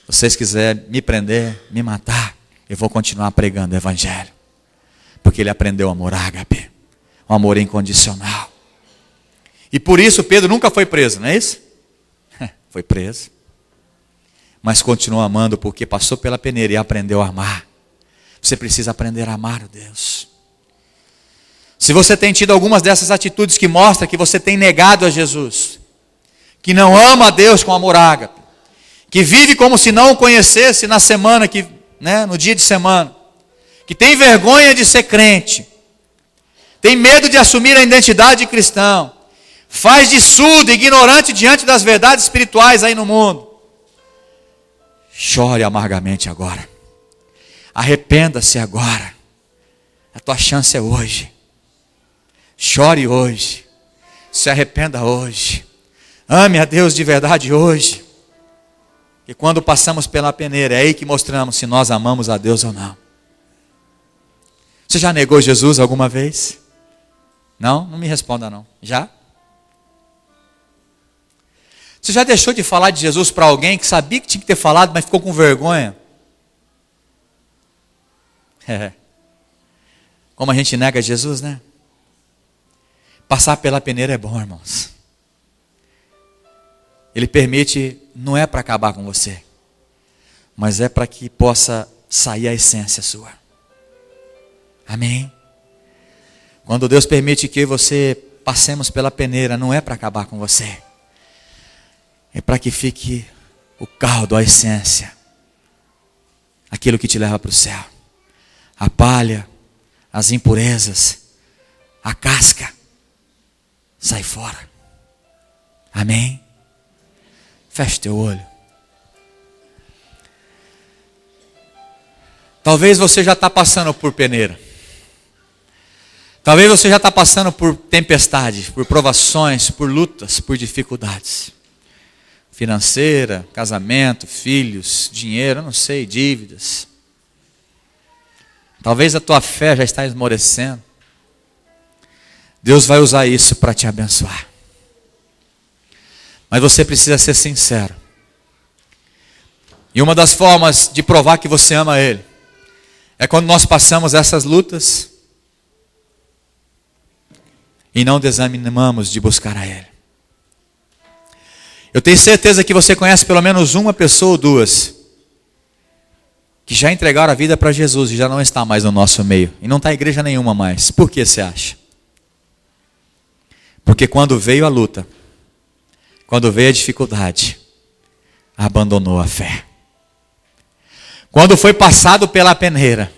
S1: Se vocês quiserem me prender, me matar, eu vou continuar pregando o Evangelho. Porque ele aprendeu o amor ágape. Um amor incondicional. E por isso Pedro nunca foi preso, não é isso? Foi preso. Mas continuou amando porque passou pela peneira e aprendeu a amar. Você precisa aprender a amar o Deus. Se você tem tido algumas dessas atitudes que mostram que você tem negado a Jesus, que não ama a Deus com amor ágape, que vive como se não o conhecesse na semana, no dia de semana, que tem vergonha de ser crente, tem medo de assumir a identidade de cristão, faz de surdo, ignorante diante das verdades espirituais aí no mundo, chore amargamente agora, arrependa-se agora, a tua chance é hoje. Chore hoje, se arrependa hoje, ame a Deus de verdade hoje. E quando passamos pela peneira, é aí que mostramos se nós amamos a Deus ou não. Você já negou Jesus alguma vez? Não? Não me responda não. Já? Você já deixou de falar de Jesus para alguém que sabia que tinha que ter falado, mas ficou com vergonha? Como a gente nega Jesus, né? Passar pela peneira é bom, irmãos. Ele permite, não é para acabar com você, mas é para que possa sair a essência sua. Amém? Quando Deus permite que você passemos pela peneira, não é para acabar com você, é para que fique o caldo, a essência, aquilo que te leva para o céu. A palha, as impurezas, a casca, sai fora. Amém? Feche teu olho. Talvez você já está passando por peneira. Talvez você já está passando por tempestade, por provações, por lutas, por dificuldades. Financeira, casamento, filhos, dinheiro, eu não sei, dívidas. Talvez a tua fé já está esmorecendo. Deus vai usar isso para te abençoar. Mas você precisa ser sincero. E uma das formas de provar que você ama Ele é quando nós passamos essas lutas e não desanimamos de buscar a Ele. Eu tenho certeza que você conhece pelo menos uma pessoa ou duas que já entregaram a vida para Jesus e já não está mais no nosso meio. E não está em igreja nenhuma mais. Por que você acha? Porque quando veio a luta, quando veio a dificuldade, abandonou a fé. Quando foi passado pela peneira,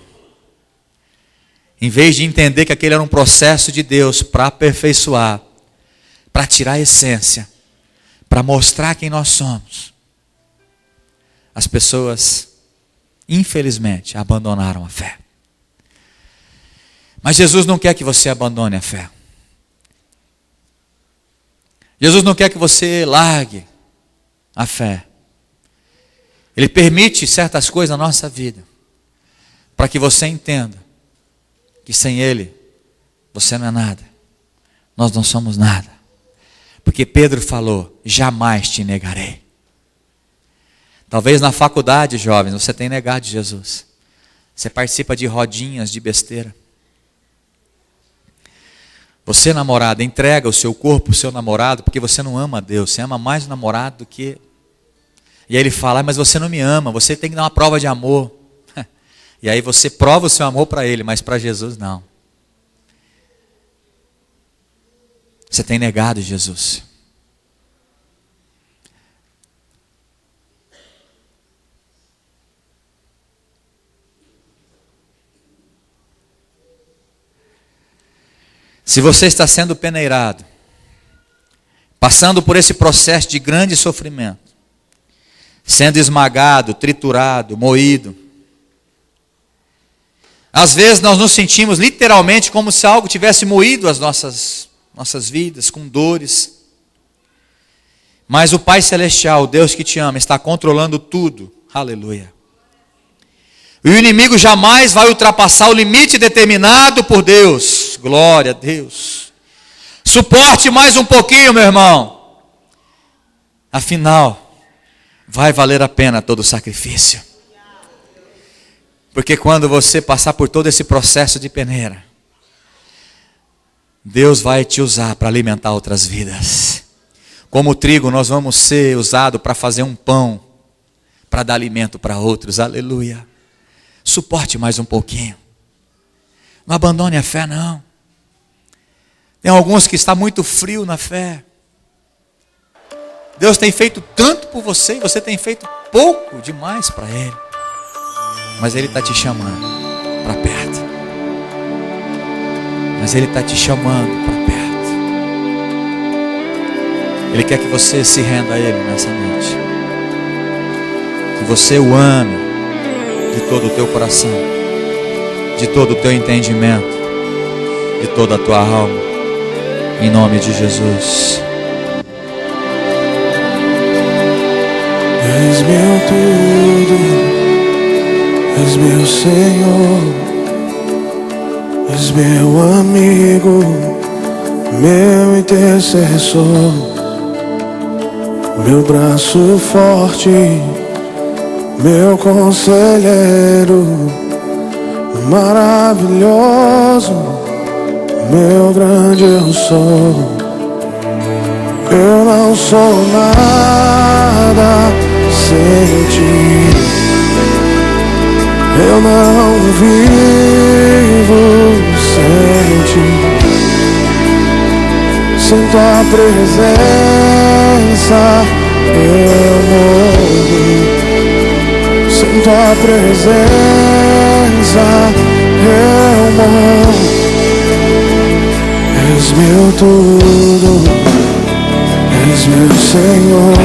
S1: em vez de entender que aquele era um processo de Deus para aperfeiçoar, para tirar a essência, para mostrar quem nós somos, as pessoas, infelizmente, abandonaram a fé. Mas Jesus não quer que você abandone a fé. Jesus não quer que você largue a fé. Ele permite certas coisas na nossa vida, para que você entenda que sem Ele, você não é nada. Nós não somos nada. Porque Pedro falou, jamais te negarei. Talvez na faculdade, jovens, você tenha negado Jesus. Você participa de rodinhas de besteira. Você, namorada, entrega o seu corpo ao seu namorado, porque você não ama a Deus. Você ama mais o namorado do que... E aí ele fala, mas você não me ama, você tem que dar uma prova de amor. E aí você prova o seu amor para ele, mas para Jesus não. Você tem negado Jesus. Se você está sendo peneirado, passando por esse processo de grande sofrimento, sendo esmagado, triturado, moído, às vezes nós nos sentimos literalmente como se algo tivesse moído as nossas vidas, com dores. Mas o Pai Celestial, o Deus que te ama, está controlando tudo. Aleluia. E o inimigo jamais vai ultrapassar o limite determinado por Deus. Glória a Deus. Suporte mais um pouquinho, meu irmão. Afinal, vai valer a pena todo o sacrifício. Porque quando você passar por todo esse processo de peneira, Deus vai te usar para alimentar outras vidas. Como o trigo, nós vamos ser usados para fazer um pão, para dar alimento para outros. Aleluia. Suporte mais um pouquinho. Não abandone a fé, não. Tem alguns que estão muito frio na fé. Deus tem feito tanto por você e você tem feito pouco demais para Ele. Mas Ele está te chamando para perto. Mas Ele está te chamando para perto. Ele quer que você se renda a Ele nessa noite. Que você o ame de todo o teu coração, de todo o teu entendimento, de toda a tua alma. Em nome de Jesus.
S2: És meu tudo, és meu Senhor, és meu amigo, meu intercessor, meu braço forte, meu conselheiro, maravilhoso, meu grande eu sou. Eu não sou nada sem ti, eu não vivo sem ti. Sem tua presença eu morro, sem tua presença eu morro. És meu tudo, és meu Senhor,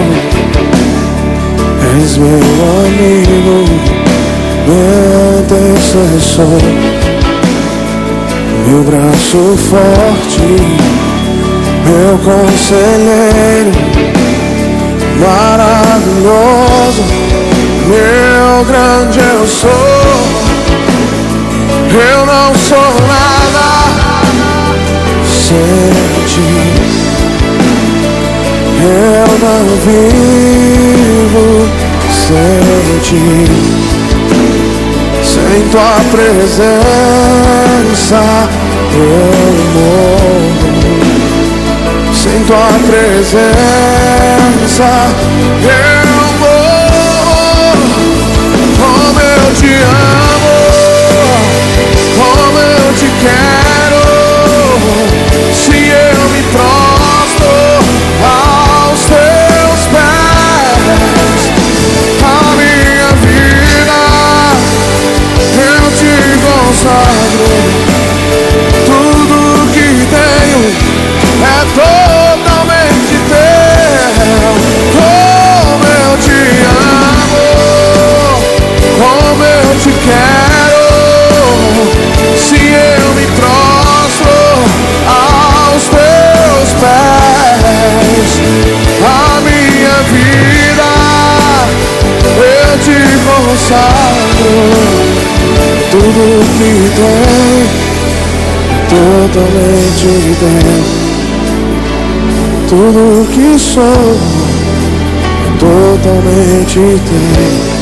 S2: és meu amigo, meu intercessor, meu braço forte, meu conselheiro, maravilhoso, meu grande eu sou. Eu não sou nada sem ti, eu não vivo sem ti. Sem tua presença eu morro, sem tua presença eu morro. Como eu te amo, como eu te quero, se eu me prostro aos teus pés, a minha vida te quero. Se eu me prostro aos teus pés, a minha vida eu te consagro. Tudo que tem, totalmente teu. Tudo que sou, totalmente teu.